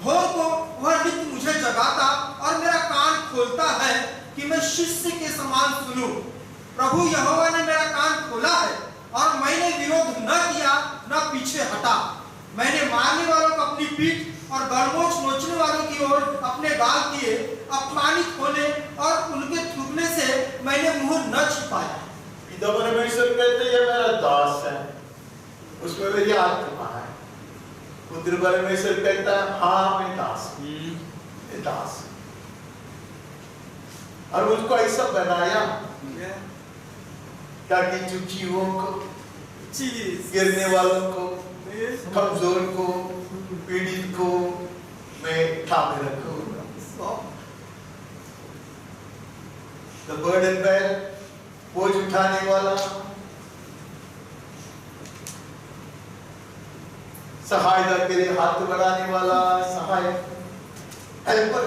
भोर को वह नित्य मुझे जगाता और मेरा कान खोलता है कि मैं शिष्य के समान सुनूं। प्रभु यहोवा ने मेरा कान खोला है और मैंने विरोध न किया न पीछे हटा। मैंने मारने वालों को अपनी पीठ और गड़बोच नोचने वालों की ओर अपने गाल किए। अपमानित होने और उनके थूकने से मैंने मुंह न छिपाया। पिता परमेश्वर कहते ये मेरा दास है, उसमें मेरी आत्मा है। पुत्र परमेश्वर कहता है हाँ मैं दास हूं, दास। और मुझको ऐसा बनाया ताकि झुकियों को, गिरने वालों को, कमजोर को, पीड़ित को मैं थामे रखूं। The burden bearer, बोझ उठाने वाला, सहायता के लिए हाथ बढ़ाने वाला, सहायक, हेल्पर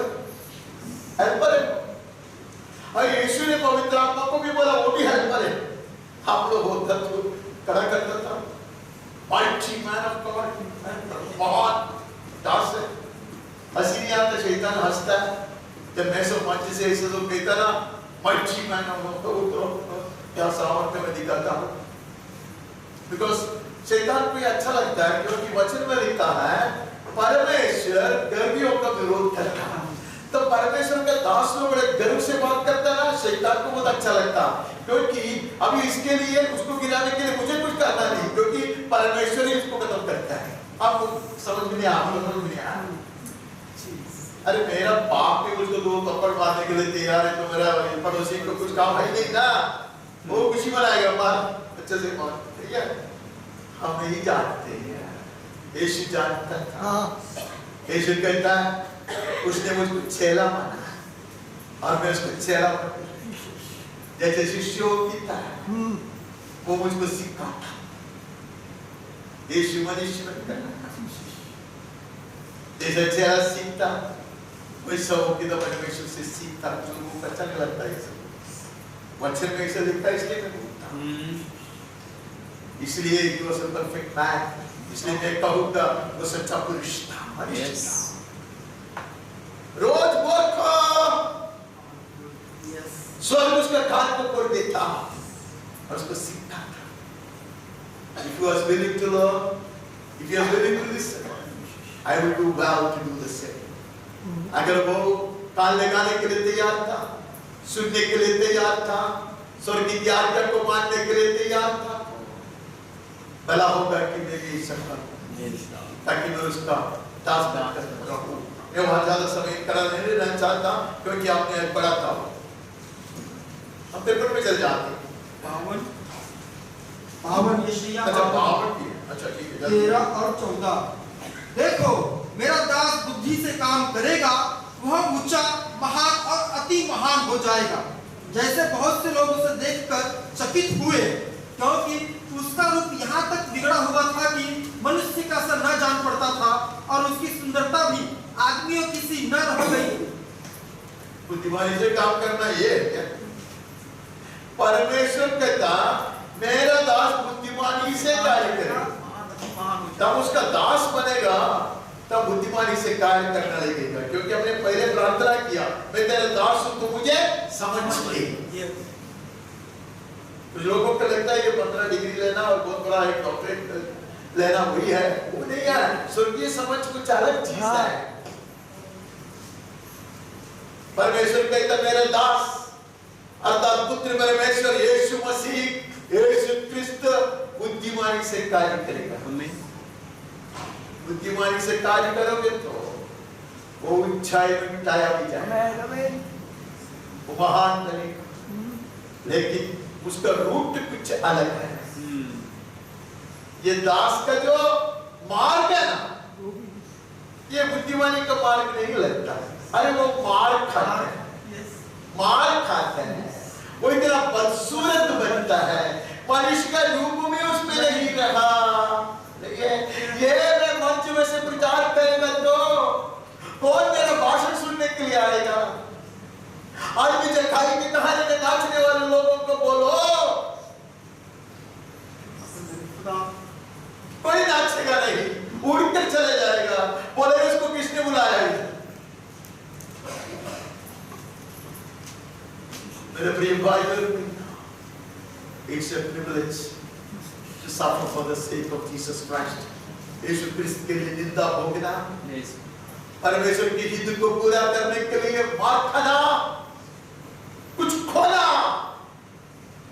है। और यीशु ने पवित्र आत्मा को भी बोला वो भी हेल्पर है। आप लोग होता तो खड़ा करता था, mighty man of God, बहुत दास है। हंसी नहीं आता, शैतान हंसता है जब मैं सब मंच से ऐसे तो कहता ना mighty man of God, तो क्या सामर्थ्य में दिखाता हूँ। Because शैतान को ये अच्छा लगता है क्योंकि वचन में लिखा है परमेश्वर गर्वियों का विरोध करता है। तो परमेश्वर का दास लोग बड़े गर्व से बात करता है ना, शैतान को बहुत अच्छा लगता है क्योंकि अभी इसके लिए उसको गिराने के लिए मुझे कुछ करना नहीं, क्योंकि परमेश्वर ही उसको खत्म करता है। आप समझ में नहीं आया? अरे मेरा बाप भी मुझको 2 थप्पड़ मारने के लिए तैयार है, तो मेरा पड़ोसी को कुछ काम है नहीं ना, वो खुशी मनाएगा, मार अच्छे से मार, ठीक है। हम नहीं जानते हैं, यीशु जानता था। यीशु कहता है उसने मुझको चेला माना और मैं उसको चेला माना, जैसे शिष्यों की तरह वो मुझको सिखाता। यीशु मनुष्य में करना, जैसे चेला सीखता वैसा वो कि तो परमेश्वर से सीखता, मुझको अच्छा नहीं लगता है सब वचन में ऐसे लिखता है, इसलिए मैं बोलता हूँ। इसलिए he was a perfect man, इसलिए मैं कहूँगा वो सच्चा पुरुष था। रोज बोलता स्वर्ग उसका कान को खोल देता और उसको सीखता था। If he was willing to learn, if he was willing to listen, I would do well to do the same. अगर वो कान लगाने के लिए तैयार था, सुनने के लिए तैयार था, स्वर्ग की आज्ञा को मानने के लिए तैयार था, भला होगा कि मैं भी सफल ताकि मैं उसका दास बनकर रहूं। मैं वहां ज्यादा समय करा नहीं रहना चाहता क्योंकि आपने पढ़ा था, हम पेपर में चल जाते। 52 यशायाह अच्छा 52 की, अच्छा ठीक है। 13 और 14। देखो मेरा दास बुद्धि से काम करेगा, वह ऊंचा महान और अति महान हो जाएगा। जैसे बहुत से लोग उसे देखकर चकित हुए, क्योंकि उसका रूप यहाँ तक बिगड़ा हुआ था कि मनुष्य का सा न जान पड़ता था और उसकी सुंदरता भी आदमियों की सी न रह गई। बुद्धिमानी से काम करना ये है क्या? परमेश्वर कहता मेरा दास बुद्धिमानी से कार्य करेगा, तब उसका दास बनेगा, तब बुद्धिमानी से कार्य करना लगेगा। क्योंकि हमने पहले प्रार्थना किया, मैं तेरा दास हूं तो मुझे समझ ले। कुछ लोगों को लगता है ये 15 डिग्री लेना और बहुत बड़ा एक डॉक्टरेट लेना वही है, वो नहीं है। स्वर्गीय समझ कुछ अलग चीज है। परमेश्वर कहता मेरा दास अर्थात पुत्र परमेश्वर यीशु मसीह यीशु क्रिस्त बुद्धिमानी से कार्य करेगा। बुद्धिमानी से कार्य करोगे तो वो ऊंचाई में मिटाया भी जाएगा, वो महान बनेगा, लेकिन उसका रूट कुछ अलग है। ये दास का जो मार्ग है ना, ये बुद्धिमानी का मार्ग नहीं लगता। अरे वो मार खाते हैं, मार खाते हैं, वो इतना बदसूरत बनता है, मनुष्य का रूप में उसमें नहीं रहा। ये मैं मंच में से प्रचार करेगा तो कौन मेरा भाषण सुनने के लिए आएगा? आज भी जखाई की कहानी में नाचने वाले लोगों को बोलो, कोई नाचेगा नहीं, उड़कर चले जाएगा, बोले इसको किसने बुलाया है? मेरे प्रिय भाई बहन, it's a privilege to suffer for the sake of Jesus Christ. यीशु क्रिस्त के लिए निंदा भोगना, परमेश्वर की हित को पूरा करने के लिए मार खाना, कुछ खोना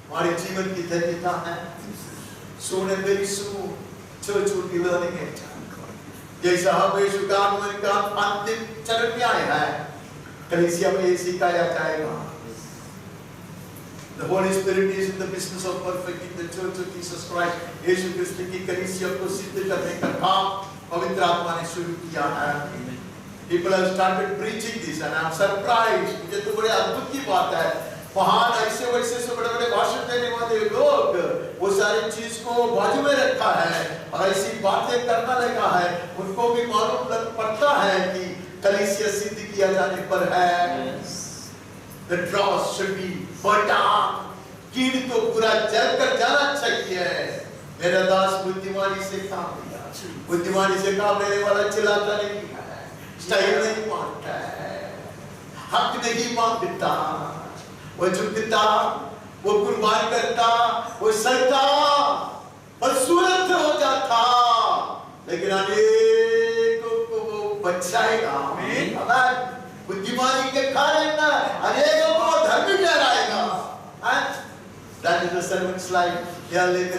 हमारे जीवन की धन्यता है। Soon and very soon, church will be learning it. जैसा हम यीशु का आगमन का अंतिम चरण में आए हैं, कलीसिया में ये सिखाया जाएगा। The Holy Spirit is in the business of perfecting the Church of Jesus Christ. यीशु क्रिस्त की कलीसिया को सिद्ध करने का काम पवित्र आत्मा ने शुरू किया है। People have started preaching this and I'm surprised. मुझे तो बड़े अद्भुत की बात है। महान ऐसे वैसे से बड़े-बड़े भाषण देने वाले लोग वो सारी चीज को बाजू में रखा है और ऐसी बातें करना लगा है। उनको भी मालूम पड़ता है कि कलीसिया सिद्ध किया जाने पर है। The dross should be burnt out. कीड़ तो पूरा जल कर जाना चाहिए। मेरा दास बुद्धिमानी से काम लिया, बुद्धिमानी से काम लेने वाला चिल्लाता नहीं है, स्टाइल नहीं मांगता है, हक नहीं मांगता, वो झुकता, वो कुर्बान करता, वो सड़ता और सूरत हो जाता, लेकिन अनेकों को वो बचाएगा। बुद्धिमानी के कारण अनेकों को धर्मी ठहराएगा। That is the servant's life. Here live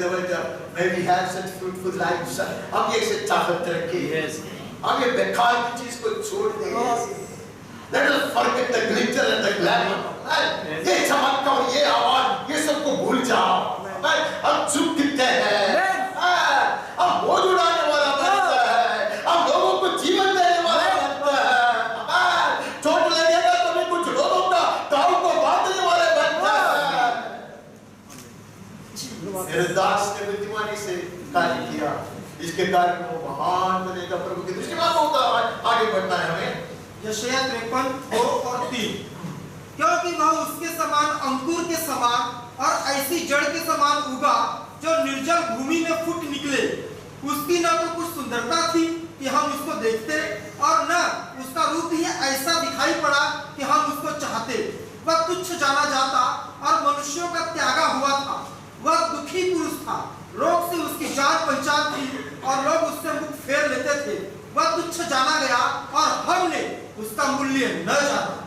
may we have such fruitful lives. हम ये से ताकत रखें, हम ये बेकार की चीज को छोड़ दें। Let us forget the glitter and the glamour. ये चमक और ये आवाज, ये सबको भूल जाओ। हम चुप कितने हैं, हम बोझ उड़ाने वाला बनता है, हम लोगों को जीवन देने वाला बनता है, चोट लगेगा तो भी कुछ लोगों का दाव को बांधने वाले बनता है। मेरे दास ने बुद्धिमानी से कार्य किया, इसके कारण वो महान बनेगा। प्रभु की दृष्टि में होता है, आगे बढ़ना है हमें। यशायाह 53 और 3, क्योंकि वह उसके समान अंकुर के समान और ऐसी जड़ के समान उगा जो निर्जल भूमि में फूट निकले। उसकी न तो कुछ सुंदरता थी कि हम उसको देखते और न उसका रूप ही ऐसा दिखाई पड़ा कि हम उसको चाहते। वह तुच्छ जाना जाता और मनुष्यों का त्यागा हुआ था। वह दुखी पुरुष था, रोग से उसकी जान पहचान थी और लोग उससे मुख फेर लेते थे। वह तुच्छ जाना गया और हमने उसका मूल्य न जाना।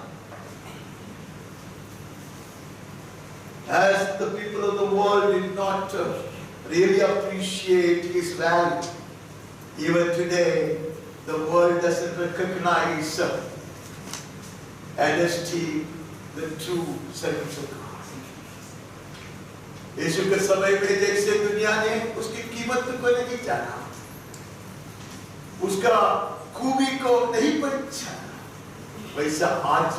As the people of the world did not really appreciate his value, even today the world doesn't recognize and esteem the true servants of God. यीशु के समय में जैसे दुनिया ने उसकी कीमत को नहीं जाना, उसका खूबी को नहीं पहचाना, वैसा आज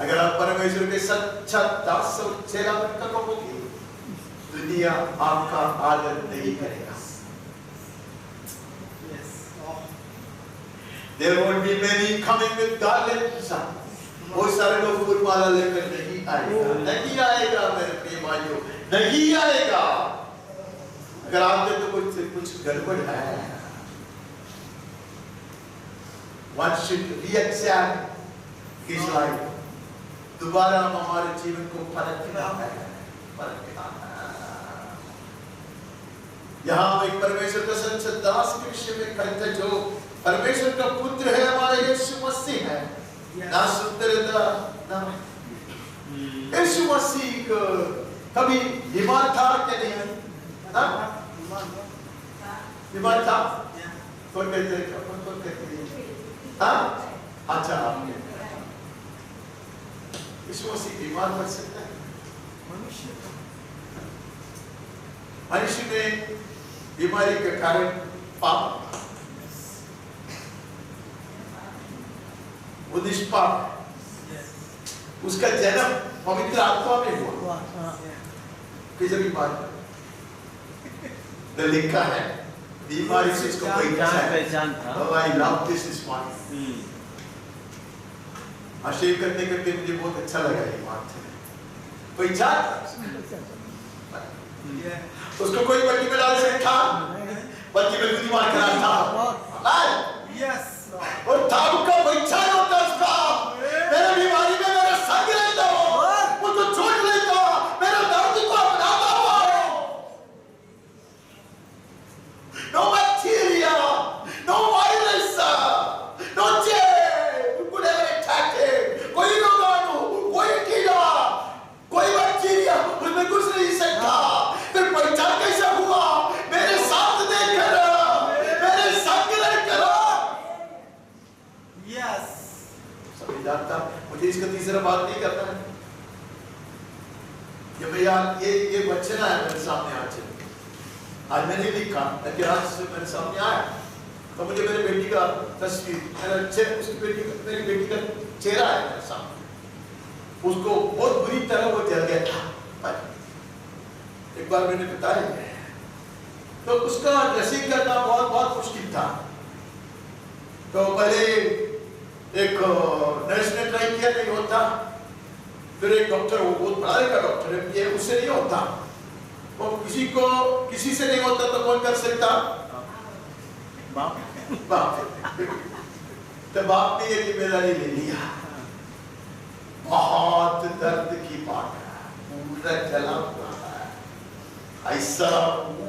अगर आप परमेश्वर के सच्चा दास और चेला बनकर रहोगे, दुनिया आपका आदर नहीं करेगा। There won't be many coming with garlands. बहुत सारे लोग फूलमाला लेकर नहीं आएगा, नहीं आएगा मेरे प्रिय भाइयों, नहीं आएगा। अगर आपने तो कुछ गड़बड़ है। One should re-examine his life. दोबारा हम हमारे जीवन को परखना है, परखना है। यहाँ एक परमेश्वर का सच्चा दास के विषय में कहते जो परमेश्वर का पुत्र है, हमारे यीशु मसीह है। ना सुंदरता ना यीशु मसीह कभी बीमार था क्या नहीं? बीमार था? कौन कहते हैं? कौन कहते हैं? हाँ? अच्छा आपने यीशु मसीह बीमार पड़ सकता है? मनुष्य में बीमारी के कारण पाप, वो निष्पाप, उसका जन्म पवित्र आत्मा में हुआ कि जब बीमार लिखा है बीमारी से इसको पहचान था। Oh, I love this morning. आशीर्वाद करते करते मुझे बहुत अच्छा लगा ये बात। पहचान उसको कोई पट्टी में डाल सकता था, पट्टी में गुदी मार कर था। यस और ताबू का पहचान होता उसका, मेरे बीमारी में मेरा संग रहता हो, मुझको छोड़ लेता, मेरे दर्द को अपनाता हो। No bacteria, no virus, no germ could ever attack him. कोई रोगाणु, कोई कीड़ा, कोई बैक्टीरिया उसमें घुस नहीं सकता। फिर पहचान कैसे हुआ? मेरे साथ देखकर, मेरे संग रहकर। यस समझ जानता, मुझे इसका तीसरा बात नहीं करना है। ये भैया ये वचन है मेरे सामने आज मैंने लिखा, लेकिन आज मेरे सामने आया तो मुझे मेरे बेटी का तस्वीर, मेरी बेटी का चेहरा है मेरे सामने। उसको बहुत बुरी तरह वो जल गया था। एक बार मैंने बताया तो उसका ड्रेसिंग करना बहुत बहुत मुश्किल था। तो पहले एक नर्स ने ट्राई किया, नहीं होता। फिर एक डॉक्टर, वो बहुत बड़ा का डॉक्टर है, ये उससे नहीं होता। वो किसी से नहीं होता तो कौन कर सकता? बाप बाप। तो बाप ने ये जिम्मेदारी ले लिया। बहुत दर्द की बात है, पूरा जला हुआ है, ऐसा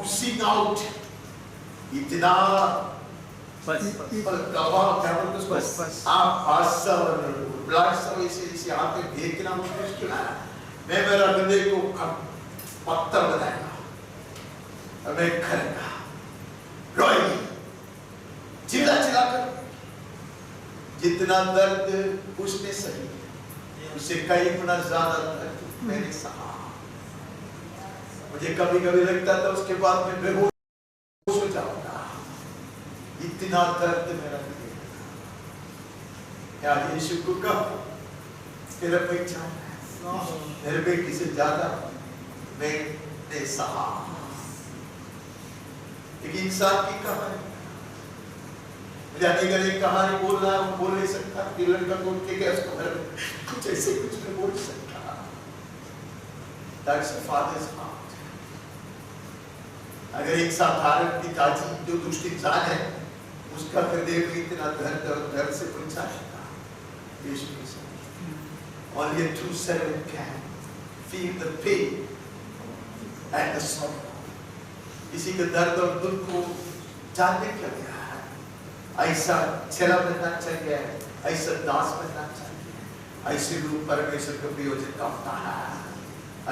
ओसिंग आउट, इतना इसे हाथ में फेंकना मुश्किल है। मैं मेरा हृदय को पत्थर बनाएगा, मैं करेगा, रोएगी, चिल्ला चिल्ला कर, जितना दर्द उसने सही उससे कई गुना ज्यादा दर्द मैंने सहा। मुझे कभी कभी लगता था उसके बाद में बेहोश हो जाऊंगा, इतना दर्द मेरा यार यीशु को कब तेरा पहचान मेरे बेटी से ज्यादा मैंने सहा। एक इंसान की कहानी, जाने का एक कहानी बोल रहा है, वो बोल नहीं सकता, लड़का को उठ के गया उसको घर में कुछ ऐसे कुछ नहीं बोल सकता। That's a father's heart. अगर एक साधारण पिताजी जो दुष्ट इंसान है, उसका हृदय में इतना दर्द और दर्द से पूछा सकता, यीशु के साथ only a true servant can feel the pain and the sorrow. किसी के दर्द और दुख को जानने के लिए ऐसा चेला बनना चाहिए, ऐसा दास बनना चाहिए, ऐसे लोग परमेश्वर का प्रयोजन करता है,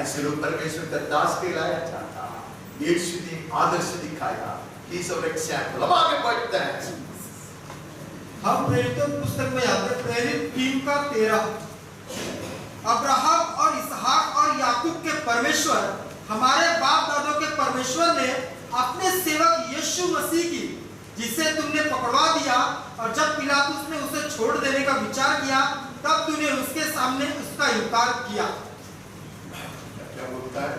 ऐसे लोग परमेश्वर का दास कहलाया जाता है। यीशु ने आदर्श दिखाया, he is our example। अब आगे बढ़ते हैं। हम प्रेरितों की पुस्तक में आते हैं, प्रेरित 3:13। अब्राहम और इसहाक और याकूब के परमेश्वर, हमारे बाप दादों के परमेश्वर ने अपने सेवक यीशु मसीह की, जिसे तुमने पकड़वा दिया और जब पिलातुस ने उसे छोड़ देने का विचार किया, तब तूने उसके सामने उसका इनकार किया। क्या बोलता है?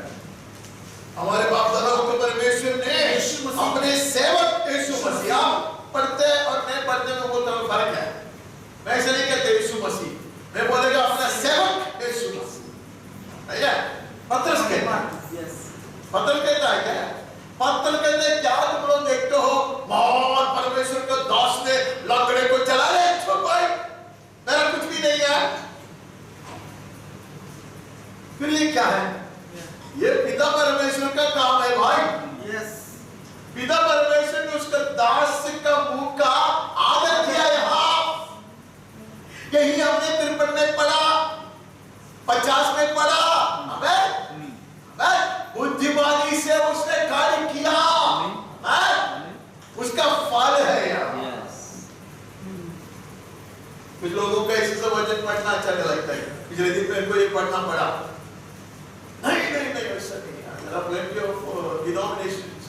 हमारे बाप दादाओं के परमेश्वर ने अपने सेवक यीशु मसीह, आप पढ़ते और मैं पढ़ने में बहुत फर्क है। मैं ऐसे नहीं कहते यीशु मसीह, मैं बोलेगा अपना सेवक यीशु मसीह। है पत्रस कहता है, पत्रस कहता है क्या? पत्थर कहते हैं, क्या तुम लोग देखते हो महान परमेश्वर के दास ने लकड़े को जला ले, भाई मेरा कुछ भी नहीं है। फिर ये क्या है? ये पिता परमेश्वर का काम है भाई। पिता परमेश्वर ने उसका दास का मुंह का आदर किया। यहाँ यही हमने 53 में पढ़ा, 50 में पढ़ा, हमें बुद्धिमानी से उसने कार्य किया, उसका फल है यहाँ। कुछ लोगों को ऐसे सब वचन पढ़ना अच्छा नहीं लगता है, पिछले दिन मेरे को ये पढ़ना पड़ा। नहीं नहीं नहीं, ऐसा नहीं है। There are plenty of denominations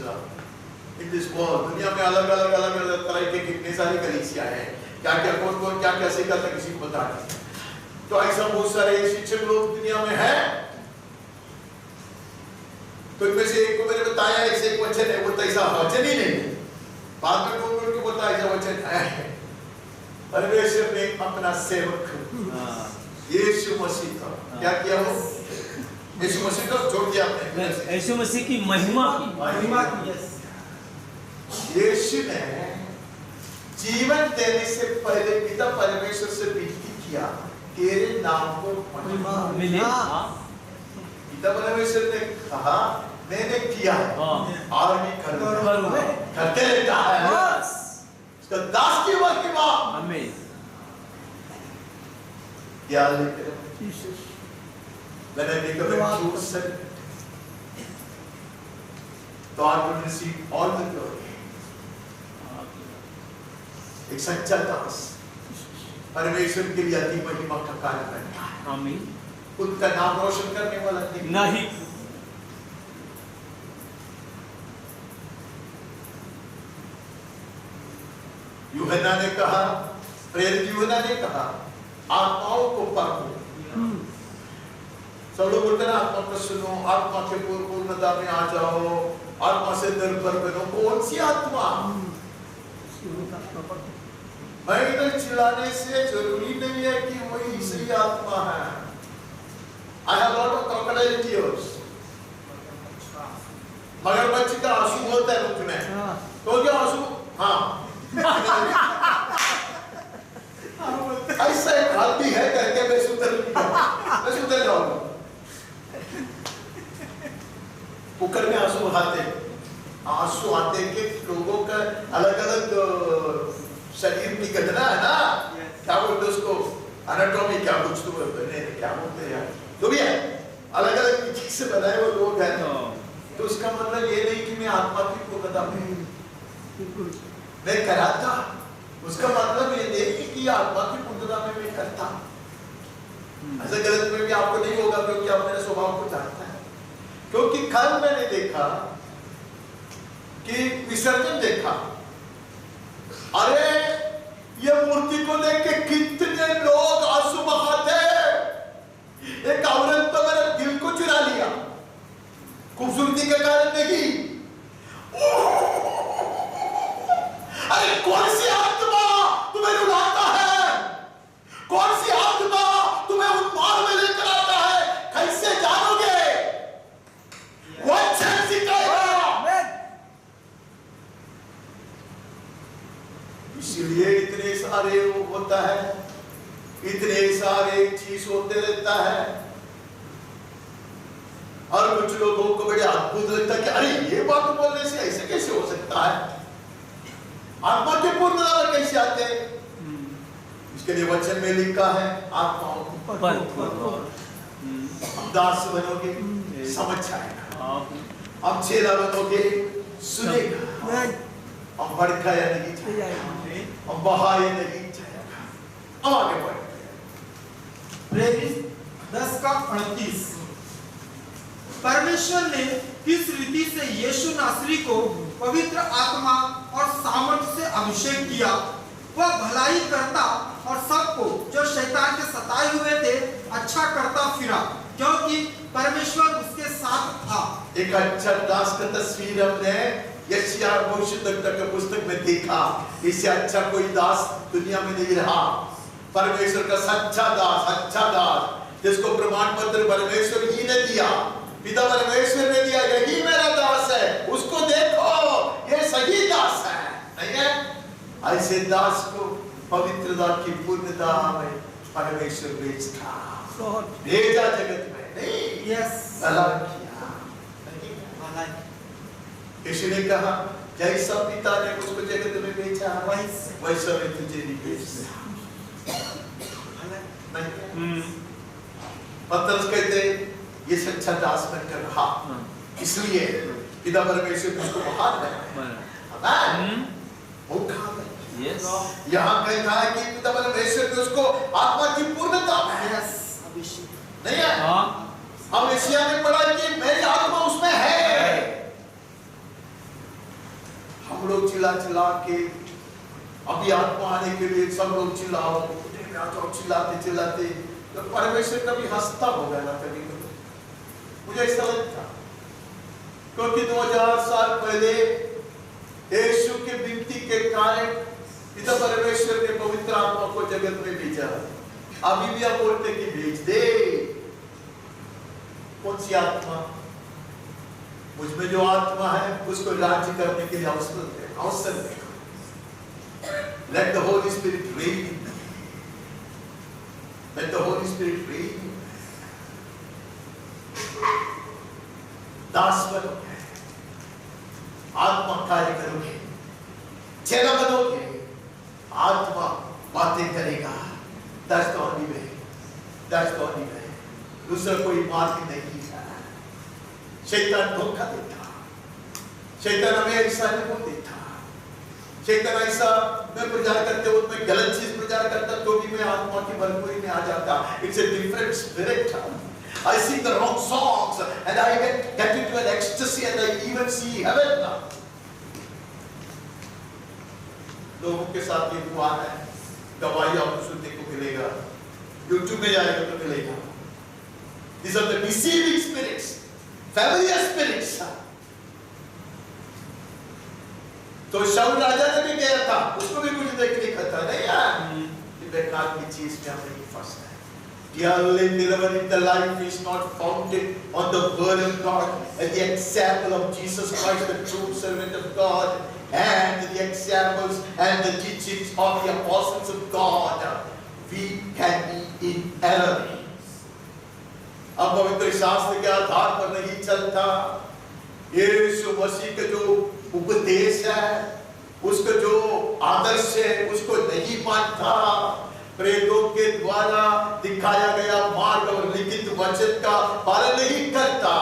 in this world। दुनिया में अलग अलग तरह के कितने सारी कलीसियां हैं, क्या क्या कौन क्या क्या सिखाता किसी को पता नहीं। तो ऐसा बहुत सारे शिक्षक लोग दुनिया में हैं। तो इनमें से एक को मैंने बताया, ऐसे एक वचन है, वो ऐसा वचन ही नहीं है, बाद में बोल के बताया ऐसा वचन है। परमेश्वर ने अपना सेवक यीशु मसीह का क्या किया? वो यीशु मसीह को जोड़ दिया आपने, यीशु मसीह की महिमा की। यीशु ने जीवन देने से पहले पिता परमेश्वर से विनती किया, तेरे नाम को महिमा मिले। पिता परमेश्वर ने कहा मैंने किया है और भी करूंगा, करते रहता है। उसका दास की महिमा। आमीन। याद रखिए, when I become a true servant, God will receive all the glory। एक सच्चा दास परमेश्वर के लिए अति महिमा का कार्य करता है। आमीन। खुद का नाम रोशन करने वाला नहीं। यूहन्ना ने कहा, प्रेरित यूहन्ना ने कहा, आत्माओं को परखो। सब लोग बोलते ना आत्मा को सुनो, आत्मा के पूर्णता में आ जाओ, आत्मा से निर्भर बनो। कौन सी आत्मा? मैं इधर चिल्लाने से जरूरी नहीं है कि वही सही आत्मा है। I have a lot of crocodile tears। क्या आंसू होता है मुख में, हाँ। तो क्या आंसू, हाँ ऐसा एक आदमी है करके मैं सुधर जाऊंगा। कुकर में आंसू आते कि लोगों का अलग अलग शरीर की घटना है ना, क्या बोलते उसको, एनाटॉमी क्या कुछ तो क्या बोलते हैं यार, जो भी है अलग अलग चीज से बनाए वो लोग हैं। तो उसका मतलब ये नहीं कि मैं आत्मा की पूर्णता में मैं कराता, उसका मतलब ये नहीं कि आत्मा की पूर्णता में मैं करता। ऐसा गलत में भी आपको नहीं होगा, क्योंकि आप मेरे स्वभाव को जानता है। क्योंकि कल मैंने देखा कि विसर्जन देखा, अरे ये मूर्ति को देख के कितने लोग आंसू बहाते। एक औरत तो मेरे दिल को चुरा लिया, खूबसूरती के कारण नहीं। अरे कौन सी आत्मा तुम्हें रुलाता है, कौन सी आत्मा तुम्हें उन्माद में लेकर आता है, कैसे जानोगे? वचन सिखाएगा। इसीलिए इतने सारे होता है, इतने सारे चीज होते रहता है। और कुछ लोगों को बड़े अद्भुत लगता है कि अरे ये बात बोलने से ऐसे कैसे हो सकता है, आत्मा के पूर्णता में कैसे आते हैं? इसके लिए वचन में लिखा है आत्माओं को दास बनोगे समझ आएगा, अब चेला बनोगे सुनेगा, अब भड़काया नहीं जाएगा, अब बहाया नहीं जाएगा, अब आगे बढ़। प्रेरित 10:38 परमेश्वर ने किस रीति से यीशु नासरी को पवित्र आत्मा और सामर्थ्य से अभिषेक किया, वह भलाई करता और सबको जो शैतान के सताए हुए थे अच्छा करता फिरा, क्योंकि परमेश्वर उसके साथ था। एक अच्छा दास का तस्वीर हमने यशायाह भविष्यद्वक्ता के पुस्तक में देखा। इससे अच्छा कोई दास दुनिया में नहीं रहा। परमेश्वर का सच्चा दास जिसको प्रमाण पत्र परमेश्वर ही ने दिया, पिता परमेश्वर ने दिया, यही मेरा दास है, उसको देखो ये सही दास है, नहीं है? ऐसे दास को पवित्रता की पूर्णता में परमेश्वर भेजा जगत में, नहीं अलग किया। यीशु ने कहा जैसा पिता ने उसको जगत में भेजा वैसा मैं तुझे नहीं भेजता। पतरस कहते ये सच्चा दास बनकर रहा, इसलिए पिता परमेश्वर ने उसको बाहर बनाया। यहाँ कहता है कि पिता परमेश्वर ने उसको आत्मा की पूर्णता नहीं है। हम एशिया में पढ़ा कि मेरी आत्मा उसमें है। हम लोग चिल्ला के अभी आत्मा आने के लिए सब लोग चिल्लाओ, चिल्लाते तो परमेश्वर कभी हंसता होगा ना कभी, मुझे ऐसा लगता, क्योंकि 2000 साल पहले यीशु के विनती के कारण पिता परमेश्वर ने पवित्र आत्मा को जगत में भेजा। अभी भी आप बोलते कि भेज दे। कौन सी आत्मा? मुझमें जो आत्मा है उसको राज्य करने के लिए अवसर दे। Let the Holy Spirit reign in me. Let the Holy Spirit reign in me. दास बनोगे, आत्मा कार्य करोगे, चेला बनोगे, आत्मा बातें करेगा। That's the only way. That's the only way. दूसरा कोई मार्ग नहीं है। शैतान धोखा देता, शैतान हमें ऐसा नहीं देता। शैतान ऐसा मैं प्रचार करते हुए मैं गलत चीज प्रचार करता तो भी मैं आत्मा की भरपूरी में आ जाता। It's a different spirit. I sing the wrong songs and I get into an ecstasy and I even see heaven. लोगों के साथ ये हुआ है, गवाही आपको सुनने को मिलेगा, YouTube में जाएगा तो मिलेगा। These are the deceiving spirits, familiar spirits. तो शाऊल राजा ने भी गया था, उसको भी कुछ देखने का था नहीं यार, कि बेकार की चीज में हम नहीं फंसना है। Dearly beloved, if the life is not founded on the word of God and the example of Jesus Christ, the true servant of God, and the examples and the teachings of the apostles of God, we can be in error. अब पवित्र शास्त्र के आधार पर नहीं चलता, यीशु मसीह का जो उपदेश है, उसका जो आदर्श है, उसको नहीं मानता, प्रेरितों के द्वारा दिखाया गया मार्ग और लिखित वचन का पालन नहीं करता,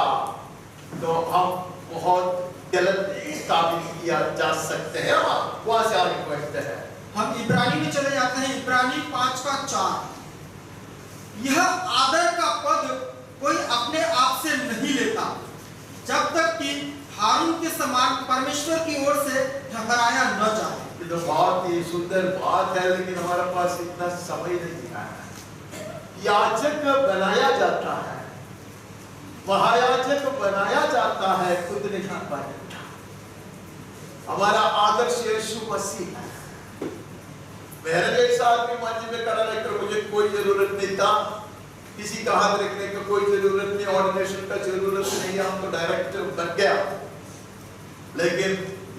तो हम बहुत गलत साबित किया जा सकते हैं। वहां से आगे बढ़ते हैं। हम इब्रानी में चले जाते हैं। इब्रानी 5:4। यह आदर का पद कोई अपने आप से नहीं लेता, जब तक कि हारून के समान परमेश्वर की ओर से ठहराया न जाए। ये तो बहुत ही सुंदर बात है, लेकिन हमारे पास इतना समय नहीं है। याजक बनाया जाता है, महायाजक बनाया जाता है, खुद नहीं बनता। हमारा आदर्श यीशु मसीह है। मेरे जैसा आदमी मंच में खड़ा रहकर मुझे कोई जरूरत नहीं था, किसी का हाथ रखने का कोई जरूरत नहीं, ऑर्डिनेशन का जरूरत नहीं, हम तो डायरेक्टर बन गया। लेकिन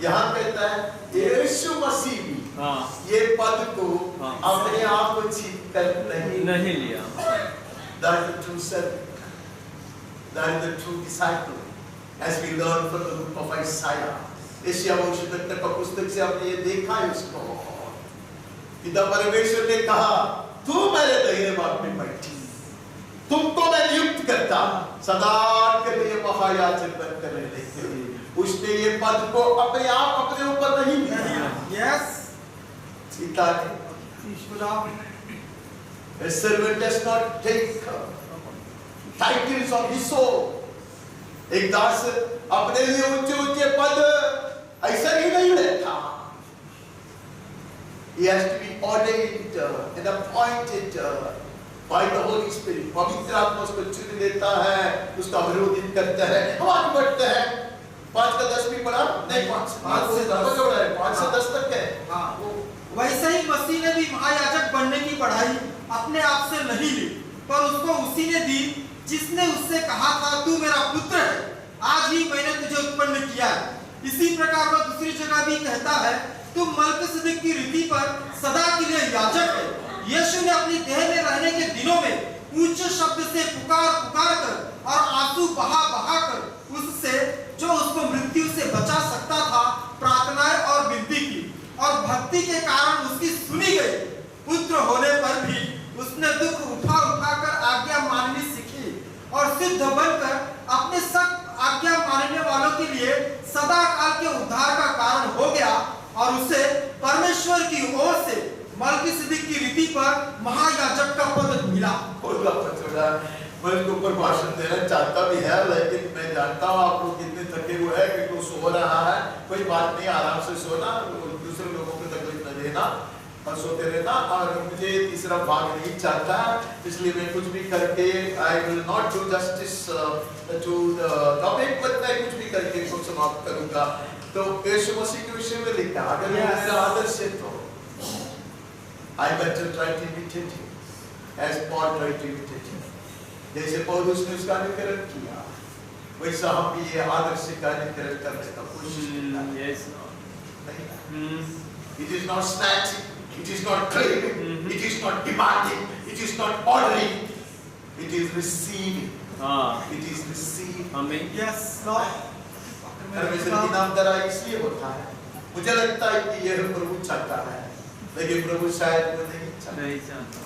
यहाँ कहता है यीशु मसीह भी ये पद को अपने आप को जीत कर नहीं लिया। That is the true servant, that is the true disciple, as we learn from the book of Isaiah. यशायाह भविष्यद्वक्ता का पुस्तक से आपने ये देखा है उसको, पिता परमेश्वर ने कहा तू मेरे दाहिने भाग में बैठी, तुमको मैं नियुक्त करता सदा के लिए महायाजक बनकर रहने के लिए। उसने ये पद को अपने आप अपने ऊपर नहीं लिया। यस, पिता ने a servant does not take titles on his own. एक दास अपने लिए ऊंचे ऊंचे पद ऐसा ही नहीं लेता। He has to be ordained and appointed by the Holy Spirit. पवित्र आत्मा उसको चुन लेता है, उसका विरोधित करता है। हम आगे बढ़ते हैं। 5 का 10 भी पढ़ा नहीं, 5 से 10 तक है। वैसे ही मसीह ने भी महायाजक बनने की पढ़ाई अपने आप से नहीं ली, पर उसको उसी ने दी जिसने उससे कहा था तू मेरा पुत्र है, आज ही मैंने तुझे उत्पन्न किया है। इसी प्रकार वह दूसरी जगह भी कहता है तुम मल्कीसदक की रीति पर सदा के लिए याजक है। यीशु ने अपनी देह में रहने के दिनों में ऊंचे शब्द से पुकार कर और आंसू बहा कर उससे जो उसको मृत्यु से बचा सकता था प्रार्थनाएं और विनती की, और भक्ति के कारण उसकी सुनी गई। पुत्र होने पर भी उसने दुख उठा कर आज्ञा माननी सीखी और सिद्ध बनकर अपने सब आज्ञा मानने वालों के लिए सदा काल के उद्धार का कारण हो गया, और उसे परमेश्वर की ओर से मल्कीसदक की रीति पर महायाजक का पद मिला। मैं इसके ऊपर भाषण देना चाहता भी है, लेकिन मैं जानता हूँ आप लोग कितने थके हुए हैं, कि कोई सो रहा है, कोई बात नहीं, आराम से सोना, दूसरे लोगों को तकलीफ न देना और सोते रहना। और मुझे तीसरा भाग नहीं चाहता, इसलिए मैं कुछ भी करके I will not do justice to the topic, but मैं कुछ भी करके इसको समाप्त करूंगा। तो यीशु मसीह के विषय में लिखा, अगर मेरा आदर्श है तो I better try to imitate him, as Paul tried to imitate him. जैसे पौलुस ने उसका अनुकरण किया, वैसा हम भी ये आदर्श का अनुकरण करने का कोशिश करना है। It is not snatching, it is not craving, it is not demanding, it is not ordering, it is receiving. It is receiving. Amen. Yes, Lord. परमेश्वर की नाम दरा इसलिए होता है, मुझे लगता है कि यह प्रभु चाहता है, लेकिन प्रभु शायद वो नहीं चाहता।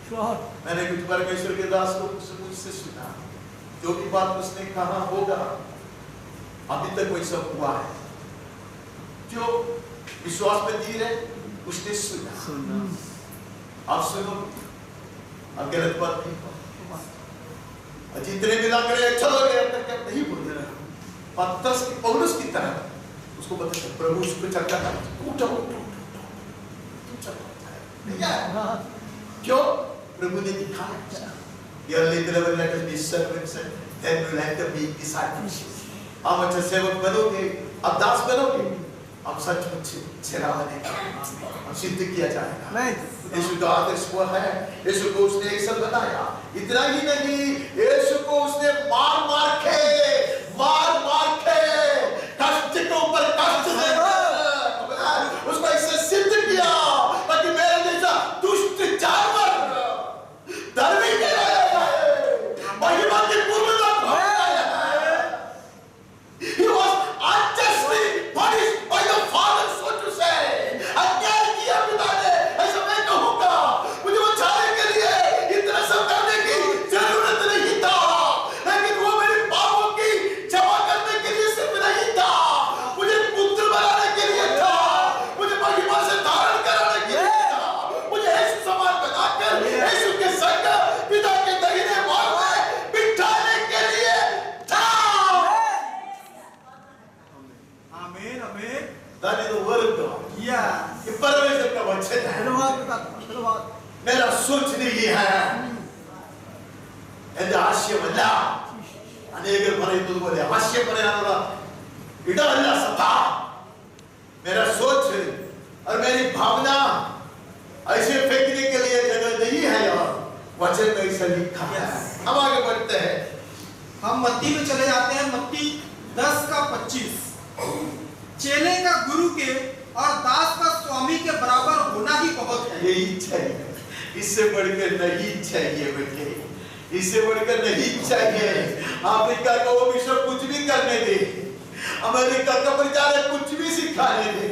मैंने कुछ परमेश्वर के दास को मुझसे सुना, जो भी बात उसने कहा होगा, अभी तक वैसा हुआ है। जो विश्वास में धीर है उसने सुना। आप सुनो, अब गलत बात नहीं, जितने भी लग रहे चलो नहीं बोल रहे, पतरस की पौलुस की तरह उसको बता प्रभु उसको चर्चा कर, क्यों? प्रभु ने दिखाया। Dearly beloved, let us be servants and then we'll have to be disciples। आप अच्छा सेवक बनोगे, आप दास बनोगे, हम सचमुच चेला बनेगा, हम सिद्ध किया जाएगा। नहीं यीशु का आदर्श वो है, यीशु को उसने एक सब बनाया। इतना ही नहीं, यीशु को उसने मार मार के कष्ट के ऊपर कष्ट देकर उसको ऐसे सिद्ध किया ताकि मेरे जैसा दुष्ट जानवर धर्मी कहलाया जाए, महिमा की पूर्णता पाया है। He was unjustly punished by the Father, so to say. अन्याय किया पिता ने, ऐसा मैं कहूँगा। मुझे बचाने के लिए इतना सब करने की जरूरत नहीं था, लेकिन वो मेरे पापों की क्षमा करने के लिए सिर्फ नहीं था, मुझे पुत्र बनाने के लिए था, मुझे महिमा से धारण कराने के लिए था, मुझे यीशु समान बनाकर यीशु के संग पिता के दाहिने भाग में बिठाने के लिए था। आमीन आमीन। That is the word of God. Yes ये परमेश्वर का वचन है। धन्यवाद पिता, धन्यवाद। मेरा सोचने ये है, എന്റെ ആശയമല്ല, अनेक പറയുന്നതുപോലെ ആശയപ്പെടാനുള്ള ഇടമല്ല സഭ। मेरा सोच और मेरी भावना ऐसे फेंकने के लिए जगह नहीं है यार, वचन में ऐसा लिखा है। हम आगे बढ़ते हैं। हम मत्ती में चले जाते हैं। मत्ती 10:25। चेले का गुरु के और दास का स्वामी के बराबर होना ही बहुत है। यही चाहिए, इससे बढ़कर नहीं चाहिए बेटे, इससे बढ़कर नहीं चाहिए। अफ्रीका का वो बिशप कुछ भी करने दे, अमेरिका का प्रचारक कुछ भी सिखाने दे,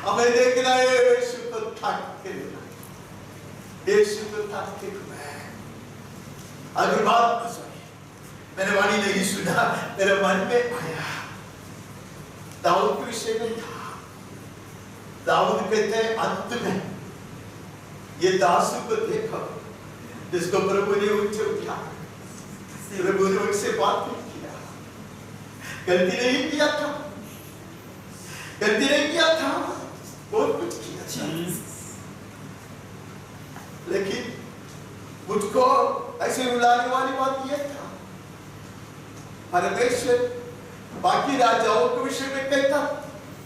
हमें देखना है यीशु को ठाक के लेना, यीशु को ठाक के लेना। अगर बात मैंने वाणी नहीं सुना, मेरे मन में आया, दाऊद के विषय में था। दाऊद कहते हैं अंत में ये दास को देखो जिसको प्रभु ने उच्च उठा, प्रभु ने उनसे बात नहीं किया, गलती नहीं किया था, गलती नहीं किया था, बहुत कुछ किया था, लेकिन मुझको ऐसे रुलाने वाली बात यह था, परमेश्वर बाकी राजाओं के विषय में कहता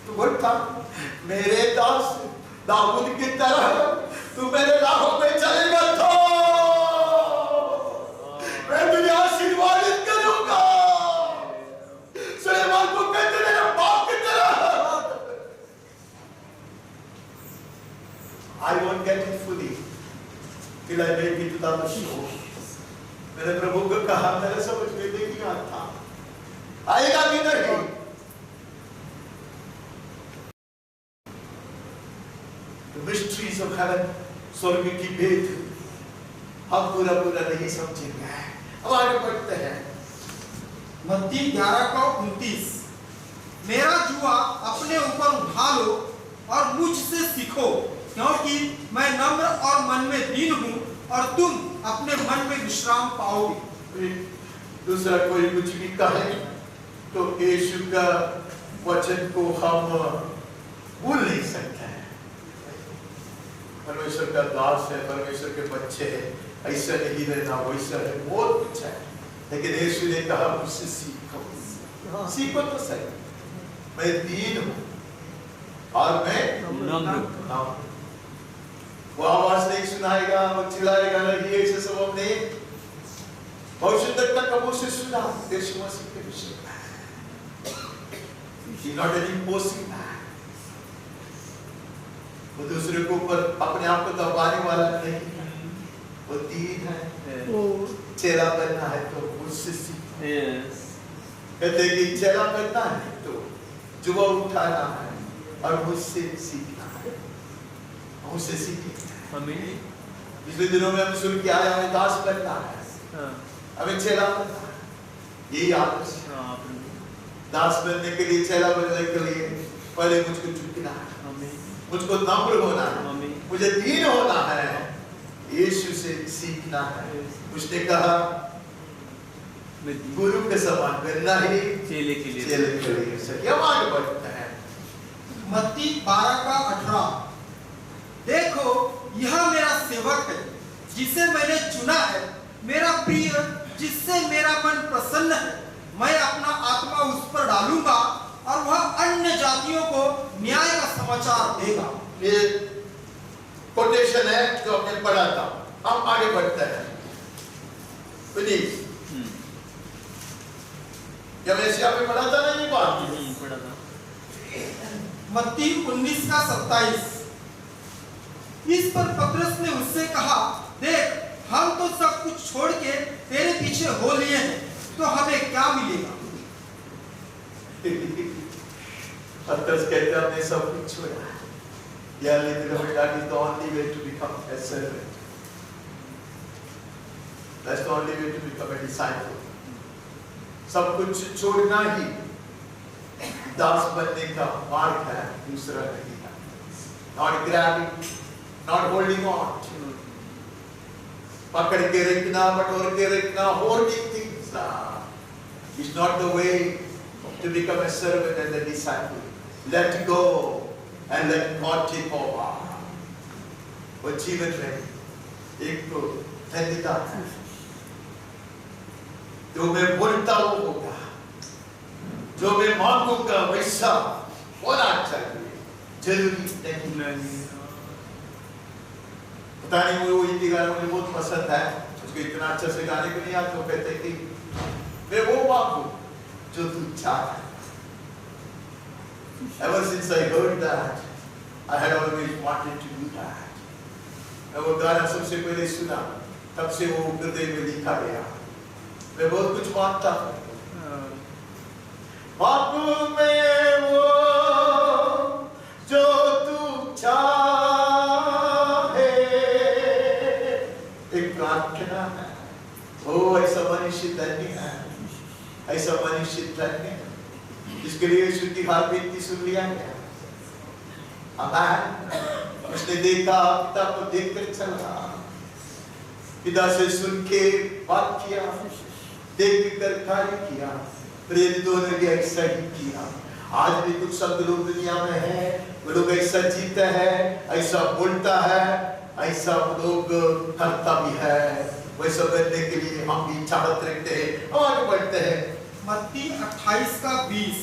तो बोलता, मेरे दास दाऊद की तरह तू मेरे राहों पे चलेगा तो मैं तुझे आशीर्वादित करूंगा। सुलेमान को कहते मेरे बाप की तरह। I won't get it fully till I make it to the show. मैंने प्रभु को कहा, मेरे समझ में नहीं आता, आएगा भी नहीं। The mysteries of heaven, स्वर्ग की भेद हम पूरा नहीं समझेंगे। अब आगे बढ़ते हैं। मत्ती 11:29। मेरा जुआ अपने ऊपर उठा लो और मुझसे सीखो, क्योंकि मैं नम्र और मन में दीन हूँ और तुम अपने मन में विश्राम पाओगे। दूसरा कोई कुछ भी कहे तो यीशु का वचन को हम भूल नहीं सकते हैं। परमेश्वर का दास है, परमेश्वर के बच्चे हैं, ऐसा नहीं रहना, वैसा है, बहुत कुछ है, लेकिन यीशु ने कहा मुझसे सीखो, सीखो तो सही, मैं दीन हूँ और मैं नम्र हूं। वो आवाज नहीं सुनाएगा, वो चिल्लाएगा नहीं, ऐसे सब हमने भविष्यद्वक्ता कबूल से सुना यीशु मसीह के विषय में। He not an imposing man, वो दूसरे के ऊपर अपने आप को दबाने वाला नहीं, वो दीन है। चेला बनना है तो मुझसे सीखो। कहते कि चेला बनना है तो जुआ उठाना है और मुझसे सीखना है, मुझसे सीखना है। पिछले दिनों में हम सुन के आए, हमें दास बनना है, हमें चेला बनना है, यही आदर्श है। दास बनने के लिए, चेला बनने के लिए पहले मुझको झुकना है, मुझको नम्र होना है, मुझे दीन होना है, यीशु से सीखना है। उसने कहा गुरु के समान बनना ही चेले के लिए सही। अब आगे बढ़ते हैं। मत्ती 12:18। देखो यह मेरा सेवक है जिसे मैंने चुना है, मेरा प्रिय जिससे मेरा मन प्रसन्न है, मैं अपना आत्मा उस पर डालूंगा और और वह अन्य जातियों को न्याय का समाचार देगा। ये कोटेशन है जो हमने पढ़ा था। हम आगे बढ़ते हैं। प्लीज, जब एशिया में पढ़ा था ना ये बात, पढ़ा था। मत्ती 19:27। इस पर पतरस ने उससे कहा, देख हम तो सब कुछ छोड़ के तेरे पीछे हो लिए हैं, तो हमें क्या मिलेगा? पतरस कहते हैं हमने सब कुछ छोड़ा। Yeah, that is the only way to become a servant. That's the only way to become a disciple. सब कुछ छोड़ना ही दास बनने का मार्ग है, दूसरा नहीं है। Not grabbing, not holding on. पकड़ के रखना, बटोर के रखना, hoarding things. It's not the way to become a servant and a disciple. Let go and let God take over. वो जीवन में एक तो धन्यता है, जो मैं बोलता वो होगा, जो मैं मांगूंगा वैसा होना चाहिए, जरूरी नहीं। पता नहीं वो हिंदी गाना मुझे बहुत पसंद है, उसको इतना अच्छा से गाने को नहीं आता, तो कहते हैं कि मैं वो मांगू जो तू चाहे। Ever since I heard that, I had always wanted to do that. मैं वो गाना सबसे पहले सुना, तब से वो हृदय में लिखा गया। मैं बहुत कुछ मांगता हूँ। मांगू मैं वो जो तू चाहे। एक प्रार्थना है। ओ ऐसा मनुष्य धन्य है, ऐसा मनुष्य धन्य है, जिसके लिए यीशु की हर विनती सुन लिया गया। आमीन। उसने देखा, पिता को देखकर चला, पिता से सुन के बात किया, देख कर कार्य किया। प्रेरितों ने भी ऐसा ही किया। आज भी कुछ संत लोग दुनिया में हैं, वो लोग ऐसा जीते हैं, ऐसा बोलता है, ऐसा लोग करता भी है। वैसा बनने के लिए हम भी चाहत रखते हैं, आगे बढ़ते हैं। मत्ती 28:20।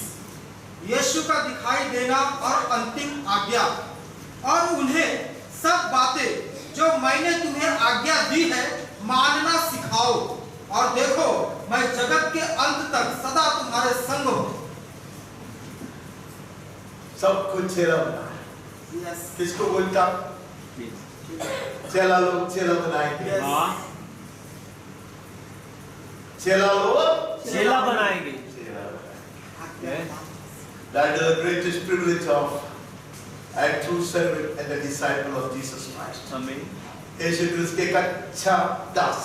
यीशु का दिखाई देना और अंतिम आज्ञा। और उन्हें सब बातें जो मैंने तुम्हें आज्ञा दी है मानना सिखाओ, और देखो मैं जगत के अंत तक सदा तुम्हारे संग हूं। सब कुछ चेला बना। यस, किसको बोलता? चेला लोग चेला बनाएंगे। चेला लोग चेला बनाएंगे। That is the greatest privilege of a true servant and a disciple of Jesus Christ. आमीन। यीशु क्रिस्त के एक अच्छा दास,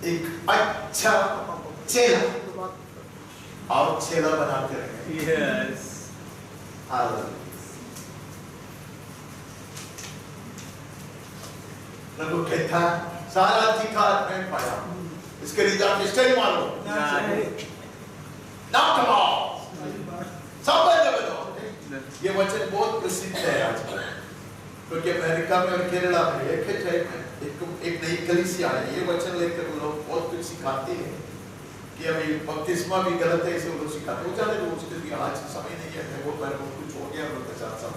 एक अच्छा चेला और चेला बनाते रहे। यस। हालेलुया। प्रभु कहता सारा अधिकार मैं पाया, इसके लिए जाके स्टडी मारो। Now come on. ये वचन बहुत प्रसिद्ध है आजकल, क्योंकि अमेरिका में और केरला में एक एक नई कलीसिया है। ये वचन लेकर लोग बहुत कुछ सिखाते हैं कि अभी बपतिस्मा भी गलत है, इसे वो लोग सिखाते हो जाने दो, उसके लिए आज समय नहीं है, वो पर वो कुछ हो गया लोग के साथ साथ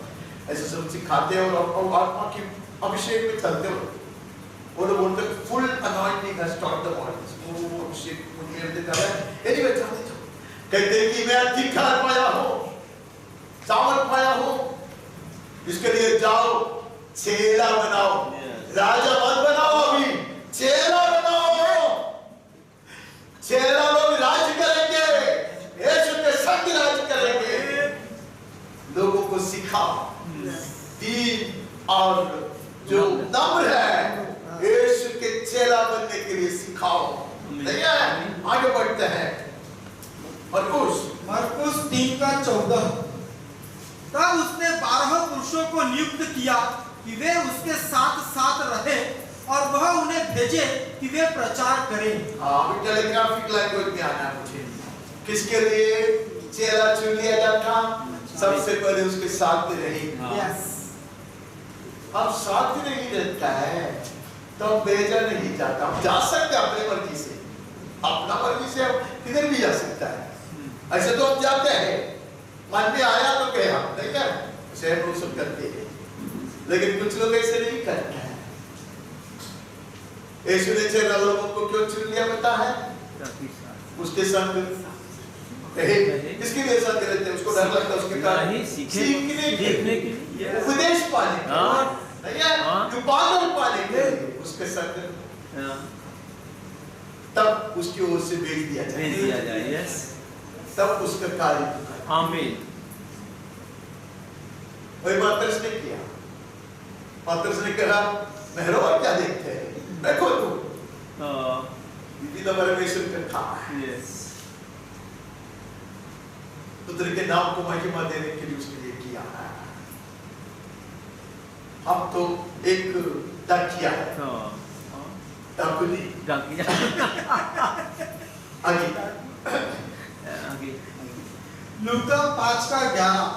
ऐसे सब सिखाते हैं। और आत्मा की अभिषेक में चलते हो, वो लोग बोलते हैं full anointing has taught the body. वो अभिषेक मुझे देता है। एनीवे जाने दो, कहते हैं कि मैं अधिकार पाया हूँ, सामर्थ पाया हूँ, इसके लिए जाओ चेला बनाओ। राजा मत बनाओ, अभी चेला बनाओ। चेला लोग राज करेंगे, यीशु के संग राज करेंगे। लोगों को सिखाओ, दीन और जो नम्र है यीशु के चेला बनने के लिए सिखाओ। नहीं है? आगे बढ़ते हैं। मरकुस 3:14। तब उसने 12 पुरुषों को नियुक्त किया कि वे उसके साथ साथ रहे, और वह उन्हें भेजे कि वे प्रचार करें। अभी टेलीग्राफिक लैंग्वेज में आना है मुझे। किसके लिए चेला चुन लिया जाता? सबसे पहले उसके साथ में रहेंगे। यस, अब साथ में नहीं रहता है तो भेजा नहीं जाता। हम जा सकते अपने मर्जी से, अपना मर्जी से हम किधर भी जा सकता है, ऐसे तो हम जाते हैं, मन में आया तो गया, नहीं क्या शहर लोग सब करते हैं, लेकिन कुछ लोग ऐसे नहीं करते हैं। यीशु ने 6 लोगों को क्यों चुन लिया पता है? उसके संग किसके लिए संग रहते हैं? उसको डर लगता है उसके कारण सीखने के लिए, उपदेश पाने के लिए, नहीं है जो पागल पाने के लिए उसके संग, तब उसकी ओर से भेज दिया जाए, यस, तब उसका कार्य। आमीन। वही पतरस ने किया। पतरस ने कहा मेहरो क्या देखते हैं, देखो तुम दीदी तो परमेश्वर का काम है, यस, पुत्र के नाम को महिमा देने के लिए उसने ये किया है। हम तो एक डाकिया है, डाकुनी आगे लूका 5:11।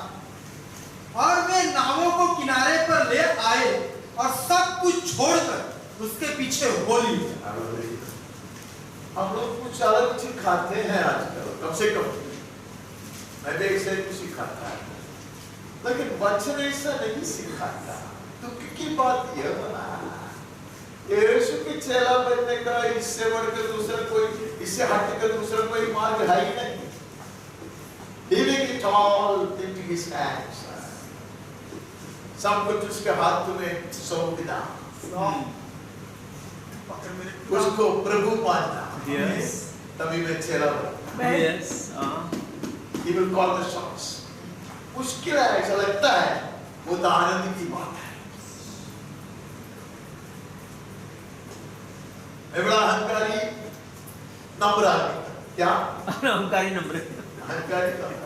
और वे नावों को किनारे पर ले आए और सब कुछ छोड़कर उसके पीछे हो लिए। हम लोग कुछ अलग चीज खाते हैं आजकल, कम से कम मैं भी ऐसे कुछ सिखाता है, लेकिन वचन ऐसा नहीं सिखाता। तो की बात यह बना यीशु के चेला बनने का इससे बढ़कर दूसरा कोई, इससे हटकर दूसरा कोई मार्ग है ही नहीं। Leaving it all into his hands, सब कुछ उसके हाथ में सौंप देना, उसको प्रभु मानना, यस, तभी मैं चेला बनूंगा। Yes, He will call the shots. मुश्किल है, ऐसा लगता है, वो तो आनंद की बात है। मैं बड़ा अहंकारी नम्र आदमी, क्या अहंकारी नंबर, अहंकारी नम्र।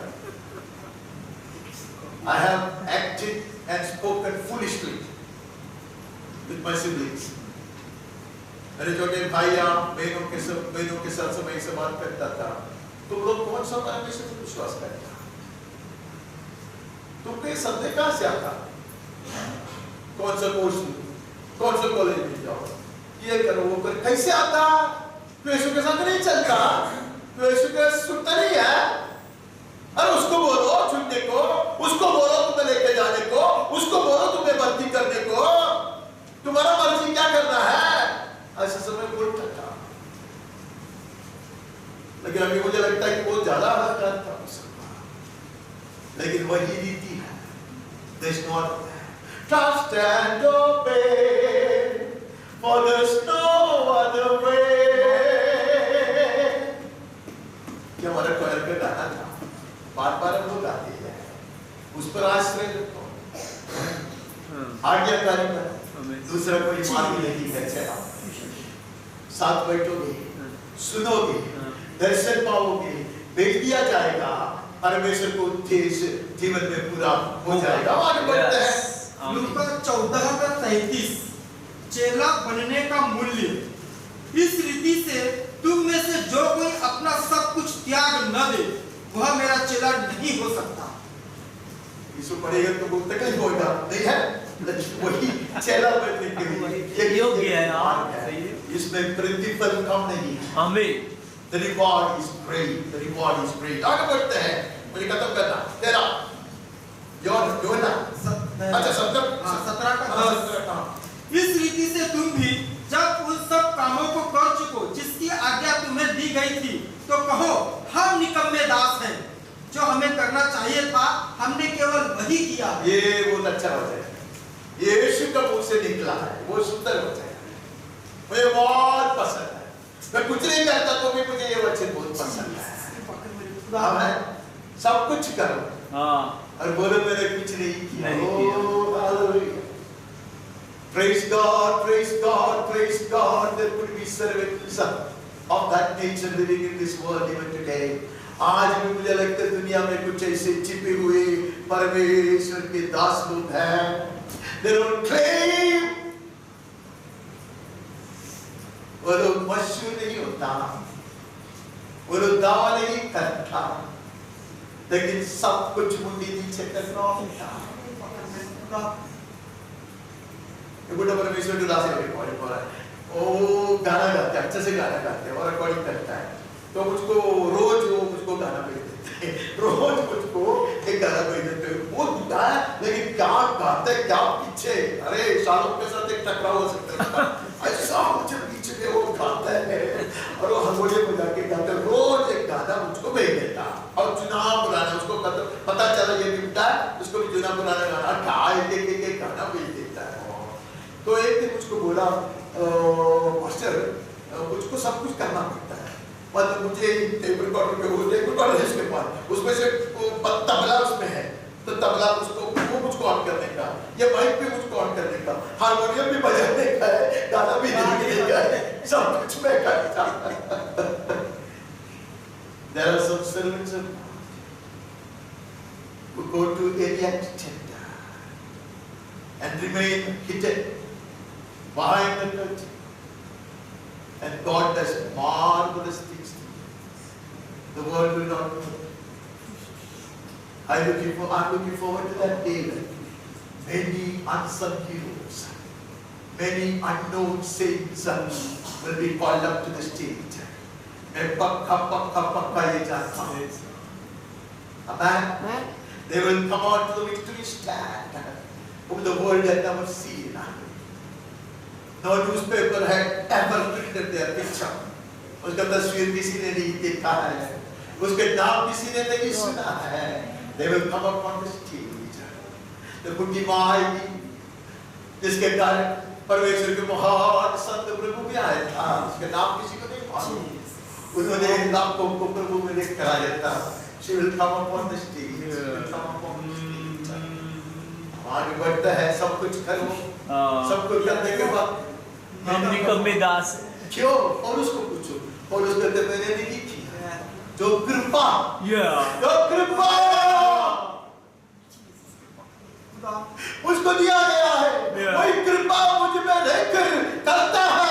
I have acted and spoken foolishly with my siblings. मेरे छोटे भाइयों बहनों के साथ समय से बात करता था, तुम लोग कौन सा परमेश्वर पर विश्वास करते हो? तुमको ये संदेह कहाँ से आता? कौन सा कोर्स, कौन सा कॉलेज में जाओ, ये करो वो करो, कैसे आता? तो यीशु के साथ नहीं चलता, तो यीशु के सुनता नहीं है। अरे उसको बोलो चुनने को, उसको बोलो तुम्हें लेके जाने को, उसको बोलो तुम्हें भर्ती करने को, तुम्हारा मर्जी क्या करना है, ऐसा समय बोलता था। लेकिन अभी मुझे लगता है कि बहुत ज्यादा अहंकार था उसका, लेकिन वही रीति है। There's not trust and obey, for there's no other way। क्या हमारा कोयल का गाना था, बार-बार हम लोग गाते हैं, उस पर आश्रय रखो, आज्ञाकारी बनो, दूसरा कोई मार्ग नहीं है। चला साथ बैठोगे, सुनोगे, दर्शन पाओगे, भेज दिया जाएगा, परमेश्वर को उद्देश्य जीवन में पूरा हो जाएगा। आगे बढ़ते हैं। लूका 14:33। चेला बनने का मूल्य। इस रीति से तुम में से जो कोई अपना सब कुछ त्याग न दे, वह मेरा चेला नहीं हो सकता। यीशु पढ़ेगा तो बहुत तकलीफ होगा, नहीं है? वही चेला बनने के लिए योग्य है आप, सही है। इसमें प्रतिफल कम नहीं है। आमीन। The reward is great. The reward is great. आगे बढ़ते हैं। मुझे खत्म करना। तेरा जो है ना? अच्छा 17 इस रीति से तुम भी जब उन सब कामों को कर चुको जिसकी आज्ञा तुम्हें दी गई थी, तो कहो हम निकम्मे दास हैं, जो हमें करना चाहिए था हमने केवल वही किया। ये बहुत अच्छा वचन है, ये यीशु का मुंह से निकला है, वो सुंदर वचन है, मुझे बहुत पसंद है। मैं कुछ नहीं करता तो भी मुझे ये वचन बहुत पसंद है। सब कुछ करो और बोलो मैंने कुछ नहीं किया। Praise God, praise God, praise God. There could be servants of that nature living in this world even today. आज भी मुझे लगता है दुनिया में कुछ ऐसे छिपे हुए परमेश्वर के दास लोग हैं। They don't claim, वो लोग मशहूर नहीं होता, वो लोग दावा नहीं करता, लेकिन सब कुछ मुंडी नीचे करना होता। बुढ़ा परमेश्वर के दास रिकॉर्डिंग हो रहा है, वो गाना गाते हैं, अच्छे से गाना गाते हैं और रिकॉर्डिंग करता है, तो मुझको रोज वो मुझको गाना भेज देते रोज मुझको एक गाना कोई देते बहुत बुढ़ा है लेकिन क्या गाते क्या पीछे, अरे शाहरुख के साथ एक टकराव हो सकता है ऐसा मुझे पीछे में वो गाता है और वो हारमोनियम बजा के गाते, रोज एक गाना मुझको भेज देता और चुनाव बुलाना उसको पता चला ये निपटा उसको भी चुनाव बुलाना गाना क्या एक गाना भेज देता है। तो एक दिन मुझको बोला मास्टर मुझको सब कुछ करना पड़ता है, मतलब मुझे टेप रिकॉर्डर पे वो टेप रिकॉर्डर है उसके पास, उसमें से तबला उसमें है तो तबला उसको वो मुझको ऑन करने का, ये माइक पे मुझको ऑन करने का, हारमोनियम भी बजाने का है, गाना भी लिखने का है, सब कुछ मैं करता। There are some servants who go to Ariat Center and remain hidden behind the curtain. And God does marvelous things. The world will not know. I'm looking forward to that day when many unsung heroes, many unknown saints will be called up to the stage. मैं पक्का ये जानता हूँ। Amen. They will come out to the victory stand, whom the world had never seen. No newspaper had ever printed their picture. उसका तस्वीर किसी ने नहीं देखा है, उसके नाम किसी ने नहीं सुना है। They will come up on the stage. The बुद्धि माँ आएगी, जिसके कारण परमेश्वर के महान संत प्रभु भी आया था, उसके नाम किसी को नहीं मालूम। उन्होंने लाखों को प्रभु में लेकर आया था। She will come up on the stage. She will come up on the stage. आगे बढ़ता है, सब कुछ करो, सब कुछ करने के बाद हम निकम्मे दास क्यों? और उसको पूछो, और उसको कहते मैंने नहीं किया, जो कृपा, जो कृपा उसको दिया गया है, वही कृपा मुझ में रहकर करता है।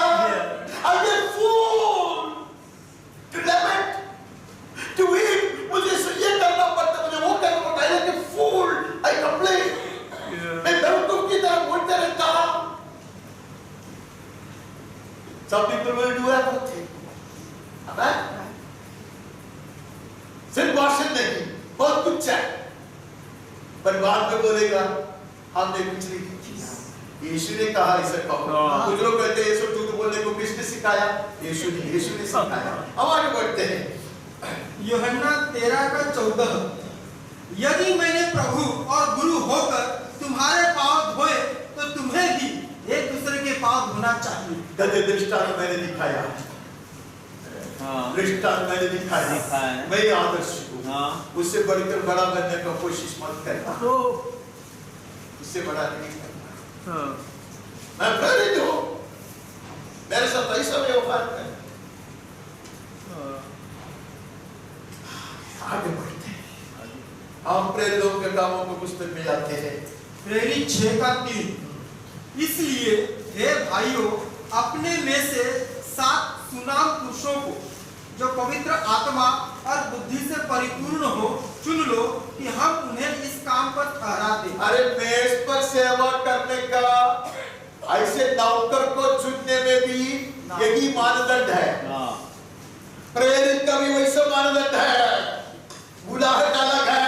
I get full to lament, to weep, मुझे ये करना पड़ता, मुझे वो करना पड़ता, I get full, I complain, मैं बेवकूफ की तरह बोलते रहता हूँ। Some people will do everything. Amen. सिर्फ भाषण नहीं, बहुत कुछ है, पर बाद में बोलेगा हमने कुछ नहीं किया। यीशु ने कहा इसे कहो। कुछ लोग कहते हैं यीशु झूठ बोलने को किसने सिखाया? यीशु ने सिखाया। अब आगे बढ़ते हैं। यूहन्ना 13:14 यदि मैंने प्रभु और गुरु होकर तुम्हारे पांव धोए तो तुम्हें भी एक दूसरे के पांव धोना चाहिए। कहते दृष्टांत मैंने दिखाया, दृष्टांत मैंने दिखाया, मैं आदर्श हूँ, उससे बढ़कर बड़ा बनने का कोशिश मत करना, उससे बड़ा नहीं करना। मैं प्रेरित हूँ, मेरे साथ ऐसा व्यवहार कर। आगे बढ़ते हैं, हम प्रेरितों के कामों को पुस्तक में जाते हैं। प्रेरित 6:3 इसलिए हे भाइयों अपने में से 7 सुनाम पुरुषों को जो पवित्र आत्मा और बुद्धि से परिपूर्ण हो चुन लो कि हम उन्हें इस काम पर ठहरा दें। अरे मेज पर सेवा करने का ऐसे नौकर को चुनने में भी यही मानदंड है। प्रेरित का भी वैसा मानदंड है, बुलाहट अलग है,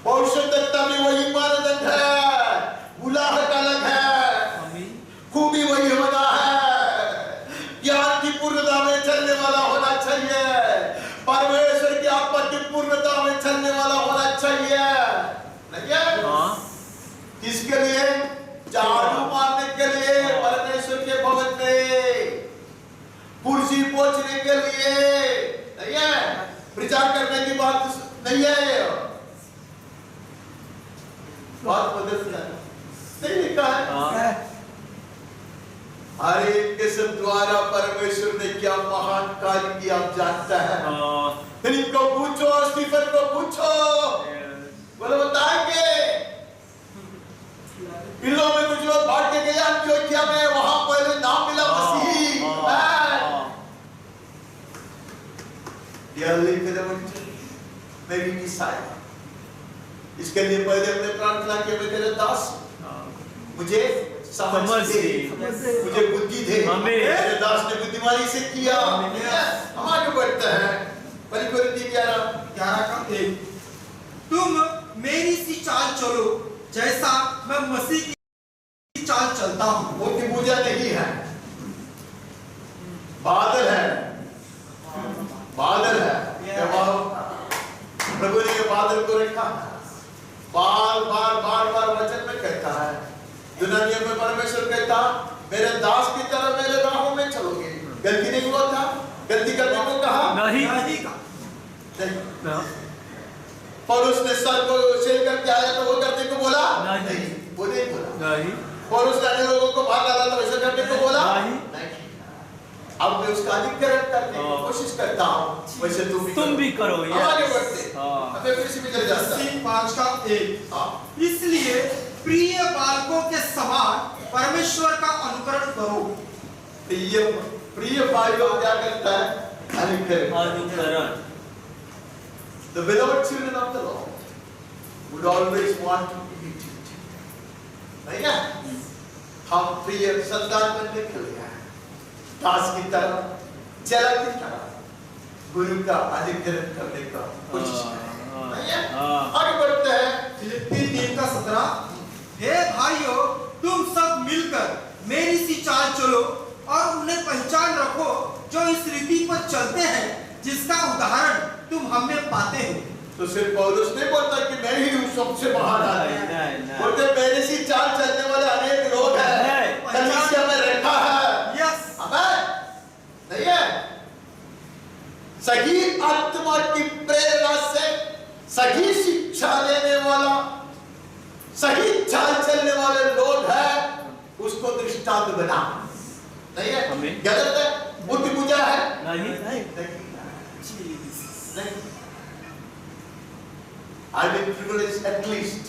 पौरुषत्वता भी वही मानदंड है, बुलाहट अलग है, खूबी वही होना है, ज्ञान की पूर्णता में चलने वाला होना चाहिए, परमेश्वर की आत्मा की पूर्णता में चलने वाला होना चाहिए। नहीं है? किसके लिए? झाड़ू मारने के लिए परमेश्वर के भवन में, कुर्सी पहुंचने के लिए नहीं है, प्रचार करने की बात नहीं है। बात बदल नहीं लिखा है। हर एक के सब द्वारा परमेश्वर ने क्या महान कार्य किया आप जानता है। फिलिप को पूछो, स्टीफन को पूछो, बोले बताएंगे। इन लोगों में कुछ लोग भाग के गए अंत्योकिया में, वहां पहले नाम मिला मसीह। मेरी मिसाइल, इसके लिए पहले हमने प्रार्थना की, मेरे दास मुझे समझ दे, मुझे बुद्धि दे। मेरे दास ने बुद्धिमानी से किया। हम आगे बढ़ते हैं। परिवर्ती 11 11:1 तुम मेरी सी चाल चलो जैसा मैं मसीह की चाल चलता हूँ। मूर्ति पूजा नहीं है, बादल है, बादल है। प्रभु ने बादल को रखा, बार बार बार बार वचन में कहता है, दुनिया में परमेश्वर कहता मेरे दास की तरह मेरे राहों में चलोगे। गलती नहीं हुआ था, गलती करने को कहा नहीं और उसने सर को शेर करके आया तो वो करने को बोला नहीं, वो नहीं बोला। नहीं और उसने अन्य लोगों को बाहर डाला तो वैसे करने को बोला नहीं। अब मैं उसका अधिकरण करने की कोशिश करता हूँ, वैसे तुम भी करो। आगे बढ़ते। अब मैं फिर से भी चले जाता हूँ। 5:1 इसलिए प्रिय बालकों के समान परमेश्वर का अनुकरण करो। प्रिय भाइयों क्या करता है? अनुकरण। The beloved children of the Lord would always want to imitate. नहीं है? हम प्रिय संतान बनने के लिए दास की तरह, चेला की तरह गुरु का अधिकरण करने का कोशिश करें। नहीं है? आगे बढ़ते हैं। फिलिप्पी 3:17 हे भाइयों तुम सब मिलकर मेरी सी चाल चलो और उन्हें पहचान रखो जो इस रीति पर चलते हैं जिसका उदाहरण तुम हमें पाते हो। तो सिर्फ पौलुस नहीं बोलता कि मैं ही हूँ सबसे महान आदमी, बोलते मेरी सी चाल चलने वाले अनेक लोग हैं, कलीसिया में रखा है। यस नहीं है? सही आत्मा की प्रेरणा से सही शिक्षा देने वाला, सही चाल चलने वाले लोग हैं, उसको दृष्टांत बना। नहीं है? गलत है? मूर्ति पूजा है? नहीं। I've been privileged at least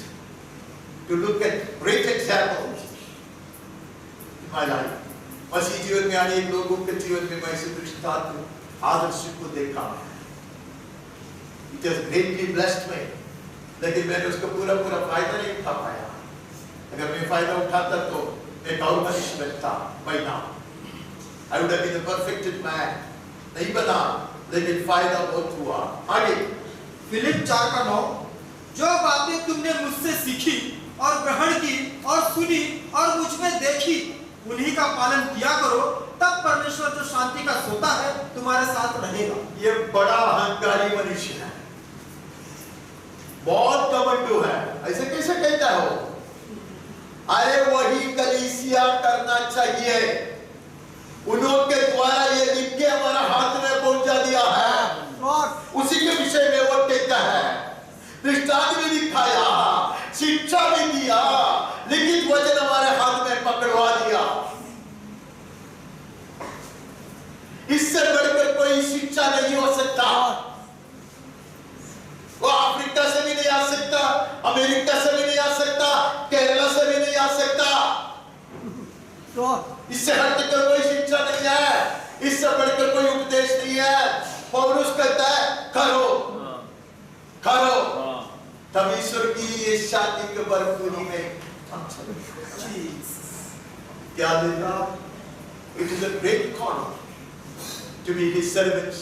to look at great examples in my life. मसीह जीवन में अनेक लोगों के जीवन में मैं इसे दृष्टांत आदर्श को देखा। It has greatly blessed me, लेकिन मैंने उसका पूरा फायदा नहीं उठा पाया। अगर मैं फायदा उठाता तो एक और मनुष्य बनता by now. I would have been a perfected man. नहीं बना, लेकिन फायदा बहुत हुआ। आगे फिलिप 4:9 जो बातें तुमने मुझसे सीखी और ग्रहण की और सुनी और मुझ में देखी उन्हीं का पालन किया करो, तब परमेश्वर जो शांति का सोता है तुम्हारे साथ रहेगा। ये बड़ा अहंकारी मनुष्य है, बहुत घमंडू है। ऐसे कैसे कहता हो? अरे वही कलीसिया करना चाहिए, उनके द्वारा ये लिख के हमारा हाथ में पहुंचा दिया है, उसी के विषय में वो कहता है। दृष्टांत भी दिखाया, शिक्षा भी दिया, लिखित वचन हमारे हाथ में पकड़वा दिया। इससे बढ़कर कोई शिक्षा नहीं हो सकता। वो अफ्रीका से भी नहीं आ सकता, अमेरिका से भी नहीं आ सकता, केरला से भी नहीं आ सकता। इससे हटकर कोई शिक्षा नहीं है, इससे बढ़कर कोई उपदेश नहीं है। पौलुस कहता है करो, करो, तब ईश्वर की ये शांति के भरपूरी में क्या देगा? It is a great honor to be his servants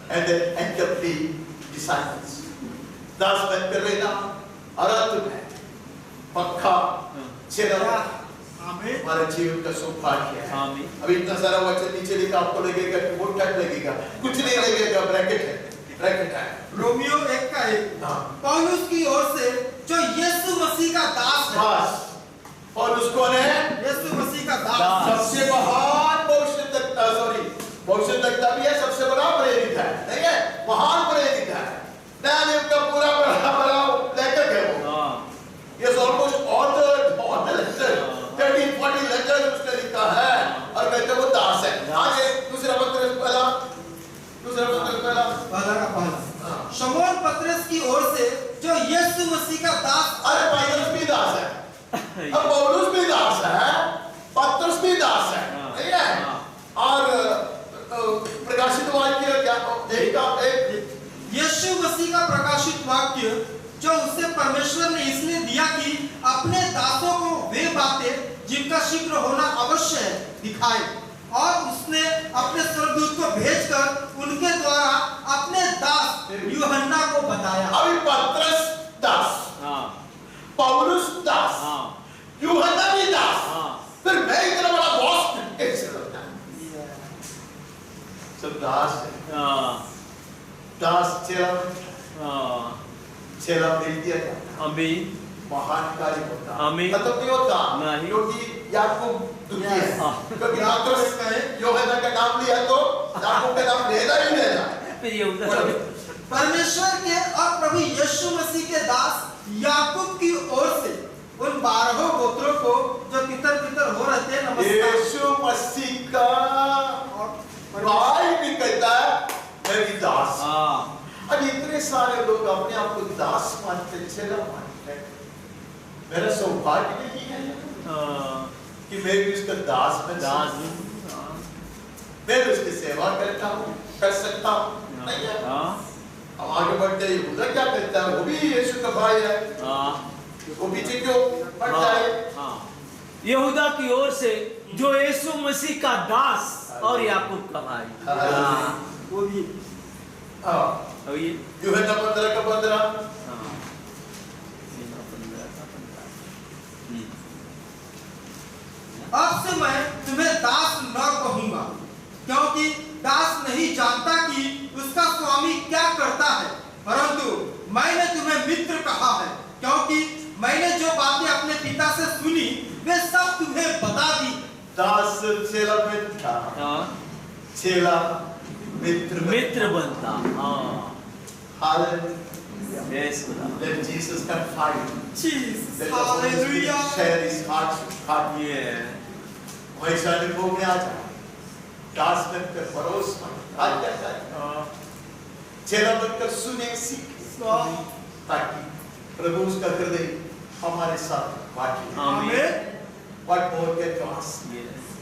and then accompany disciples. दास बनकर रहना आराधन है, पक्का चेहरा हमारे जीवन का सौभाग्य है। अभी इतना सारा वचन नीचे लिखा, आपको लगेगा कि बहुत टाइम लगेगा, कुछ नहीं लगेगा। ब्रैकेट है। रोमियो 1:1 पौलुस की ओर से जो यीशु मसीह का दास है। बस पौलुस कौन है? यीशु मसीह का दास, सबसे महान भविष्यद्वक्ता भी है, सबसे बड़ा प्रेरित है। नहीं है? महान प्रेरित है, नया नियम का पूरा लेखक है वो। Yes, almost authored all the letters, 30-40 letters उसने लिखा है, और कहते वो दास है। आगे दूसरा पत्रस पहला शमौन पतरस की ओर से जो यीशु मसीह का दास। अरे पतरस भी दास है, अब पौलुस भी दास है, पतरस भी दास है। नहीं है? और प्रकाशित वाक्य क्या एक यीशु मसीह का प्रकाशित वाक्य जो उसे परमेश्वर ने इसलिए दिया कि अपने दासों को वे बातें जिनका शीघ्र होना अवश्य है दिखाए। और उसने अपने स्वर्गदूत को भेजकर उनके द्वारा अपने दास यूहन्ना को बताया। अभी पत्रस दास, हाँ पौलुस दास, हाँ यूहन्ना भी दास, हाँ फिर मैं इतना बड़ा बॉस कैसे बनता? सब दास है। हाँ दास चेला मिल गया था। आमीन महान कार्य होता। आमीन। मतलब नहीं होता नहीं। क्योंकि याकूब दुखी है, हाँ। क्योंकि पत्रस यूहन्ना का नाम लिया तो याकूब का नाम लेना ही लेना। फिर ये उधर परमेश्वर के और प्रभु यीशु मसीह के दास याकूब की ओर से उन 12 गोत्रों को जो तितर-बितर हो रहे थे नमस्कार। यीशु मसीह का भाई भी कहता है मैं भी दास। हाँ अब इतने सारे लोग अपने आप को दास मानते, चेला मानते हैं। मेरा सौभाग्य नहीं है कि मैं भी उसका दास बन दास सकता हूं। मैं भी उसकी सेवा करता हूँ, कर सकता हूँ, नहीं है? अब आगे बढ़ते ही उधर क्या करता है? वो भी यीशु का भाई है, वो पीछे क्यों बढ़ जाए? यहूदा की ओर से जो यीशु मसीह का दास और याकूब का भाई। वो भी हाँ, और ये यूहन्ना 15 का 15। अब से मैं तुम्हें दास न कहूंगा, क्योंकि दास नहीं जानता कि उसका स्वामी क्या करता है, परंतु मैंने तुम्हें मित्र कहा है, क्योंकि मैंने जो बातें अपने पिता से सुनी वे सब तुम्हें बता दी। दास चेला मित्र, चेला मित्र बनता। Hallelujah. Yes, खुदा। Let Jesus confide. Jesus, Let the Holy Spirit hallelujah. share his heart with heart. Yeah. वैसा अनुभव में आ जाए, दास बनकर परोस मन आज जाता है, चेला बनकर सुने सीखे, ताकि प्रभु उसका हृदय हमारे साथ बांटे। आमीन। What more can you ask?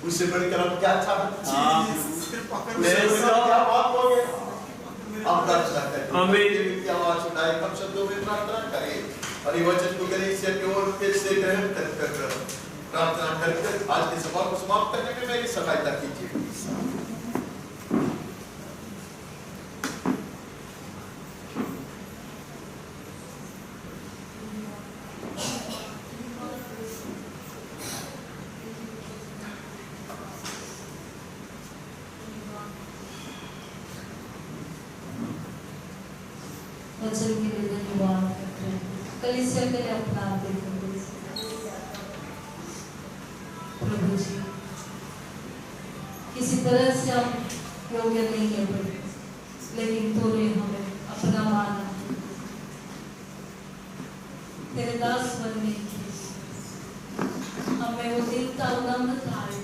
उससे बढ़कर हम क्या चाहते हैं? उससे बढ़कर क्या बात होगी? हम प्रार्थना करते हैं। आमीन। की आवाज उठाए, हम शब्दों में प्रार्थना करें और ये वचन को कलीसिया की ओर फिर से ग्रहण कर प्रार्थना कर आज की सभा को समाप्त करने में मेरी सहायता कीजिए। वचन के लिए धन्यवाद करते हैं, कलीसिया के लिए अपना देते हैं। प्रभु जी, किसी तरह से हम योग्य नहीं है प्रभु, लेकिन तूने हमें अपना माना, तेरे दास बनने की हमें वो दीनता उन्नत आए।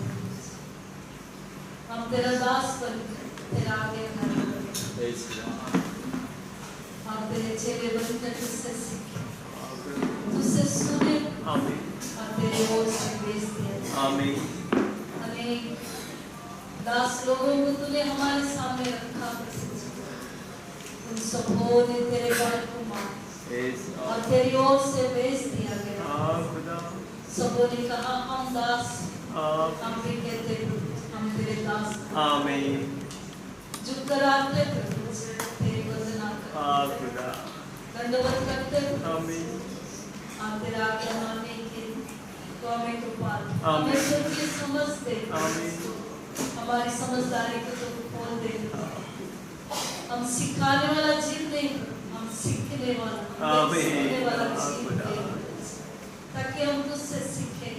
हम तेरा दास बन तेरा आगे खड़े और तेरे चेले बनकर तुझसे सीखे, तुझसे सुने और तेरे ओर से भेज दिया। आमीन। अनेक दास लोगों को तूने हमारे सामने रखा, उन सबों ने तेरे बाल को मारा और तेरी ओर से भेज दिया गया। सबों ने कहा हम दास, हम भी कहते हम तेरे दास। आमीन। झुक कर आते प्रभु तेरी वंदना करते, दंडवत करते आमीन। हम तेरा आज्ञा मानने के तो हमें कृपा, आमीन। हमें सच्ची समझ दे, आमीन। हमारी समझदारी को तो खोल दे। हम सिखाने वाला जीव नहीं, हम सीखने वाला, आमीन। सीखने वाला जीव दे, ताकि हम तुझसे सीखें,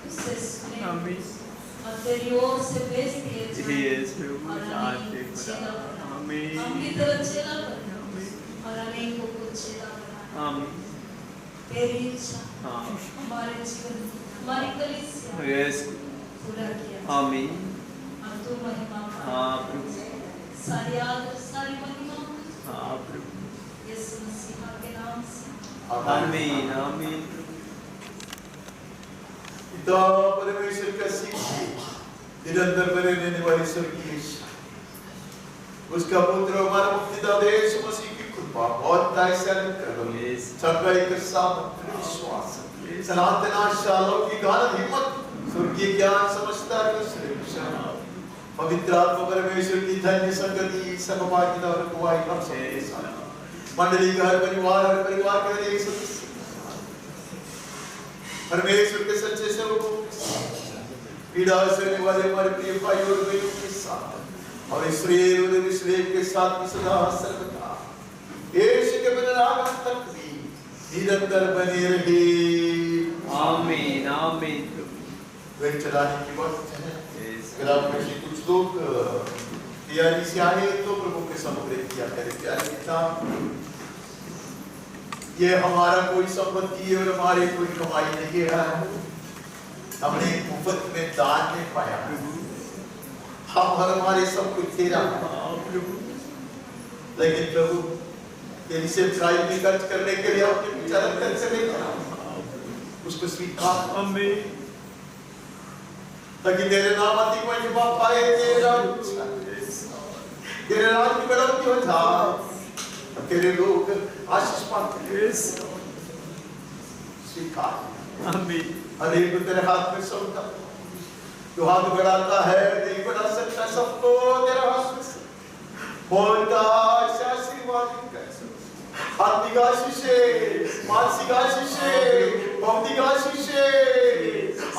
तुझसे सुने आमीन। और तेरी ओर से भेज दिए Yes, प्रभु और आते अनेक खुदा। चेला बना। आमीन। हम की तरह चेला बना और अनेकों को चेला बना। आमीन। तेरी इच्छा हाँ। हमारे जीवन, हमारी कलीसिया Yes. पूरा किया। आमीन। और तू महिमा पा। हाँ प्रभु। सारी आदर, सारी महिमा हाँ प्रभु। यीशु मसीह के नाम से। आमीन। आमीन। पिता परमेश्वर का सीखे निरंतर बने रहने वाली स्वर्गीय इच्छा, उसका पुत्र हमारा मुक्तिदाता यीशु मसीह की कृपा बहुत दायित्व करो। सगाई के सामर्थ्य विश्वास सनातन आशा लौकिक आनंद हिम्मत स्वर्गीय ज्ञान समझदारी पवित्र आत्मा परमेश्वर की धन्य संगति समभागिता और अगुवाई हम सबके साथ मंडली का हर परिवार के हर एक सदस्य परमेश्वर के सच्चे सेवकों पीड़ा सहने वाले हमारे प्रिय भाई और बहनों के साथ और इस्राएल के साथ भी सदा सर्वदा यीशु के पुनरागमन तक भी निरंतर बने रहे। आमीन आमीन। वेट चलाने की बात है। अगर आप में से कुछ लोग तैयारी से आए तो प्रभु के समुद्र किया करें। प्यारे पिता, ये हमारा कोई संपत्ति और हमारे कोई कमाई नहीं है, हमने मुफ्त में दान में पाया। हम हमारे सब कुछ तेरा है, लेकिन प्रभु तेरी से प्राइज में खर्च करने के लिए अपने विचार कर ले उसको स्वीकार हमें, ताकि तेरे नाम अति को महिमा पाए, तेरे राज की बढ़ोतरी हो जाए, तेरे लोग आशीष पाते स्वीकार हमें। अरे को तेरे हाथ में सौंपता, जो हाथ बढ़ाता है नहीं बढ़ा सकता, सबको तेरे हाथ में बोलता आशीर्वाद कर आत्मिक आशीष, मानसिक आशीष, भौतिक आशीष,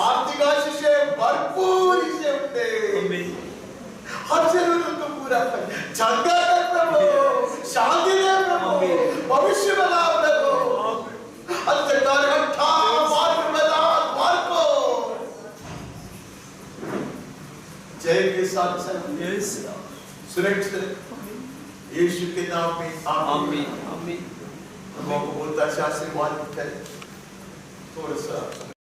आर्थिक आशीष भरपूर से उठे, हर जरूरत को पूरा कर, चंगा कर प्रभु, शांति दे प्रभु, भविष्य बना प्रभु, अंधकार हटा मार्ग बना मार्ग को जय के साथ सुरक्षित यीशु के नाम में आमीन आमीन। हम आपको बोलता है आशीर्वाद करें थोड़ा सा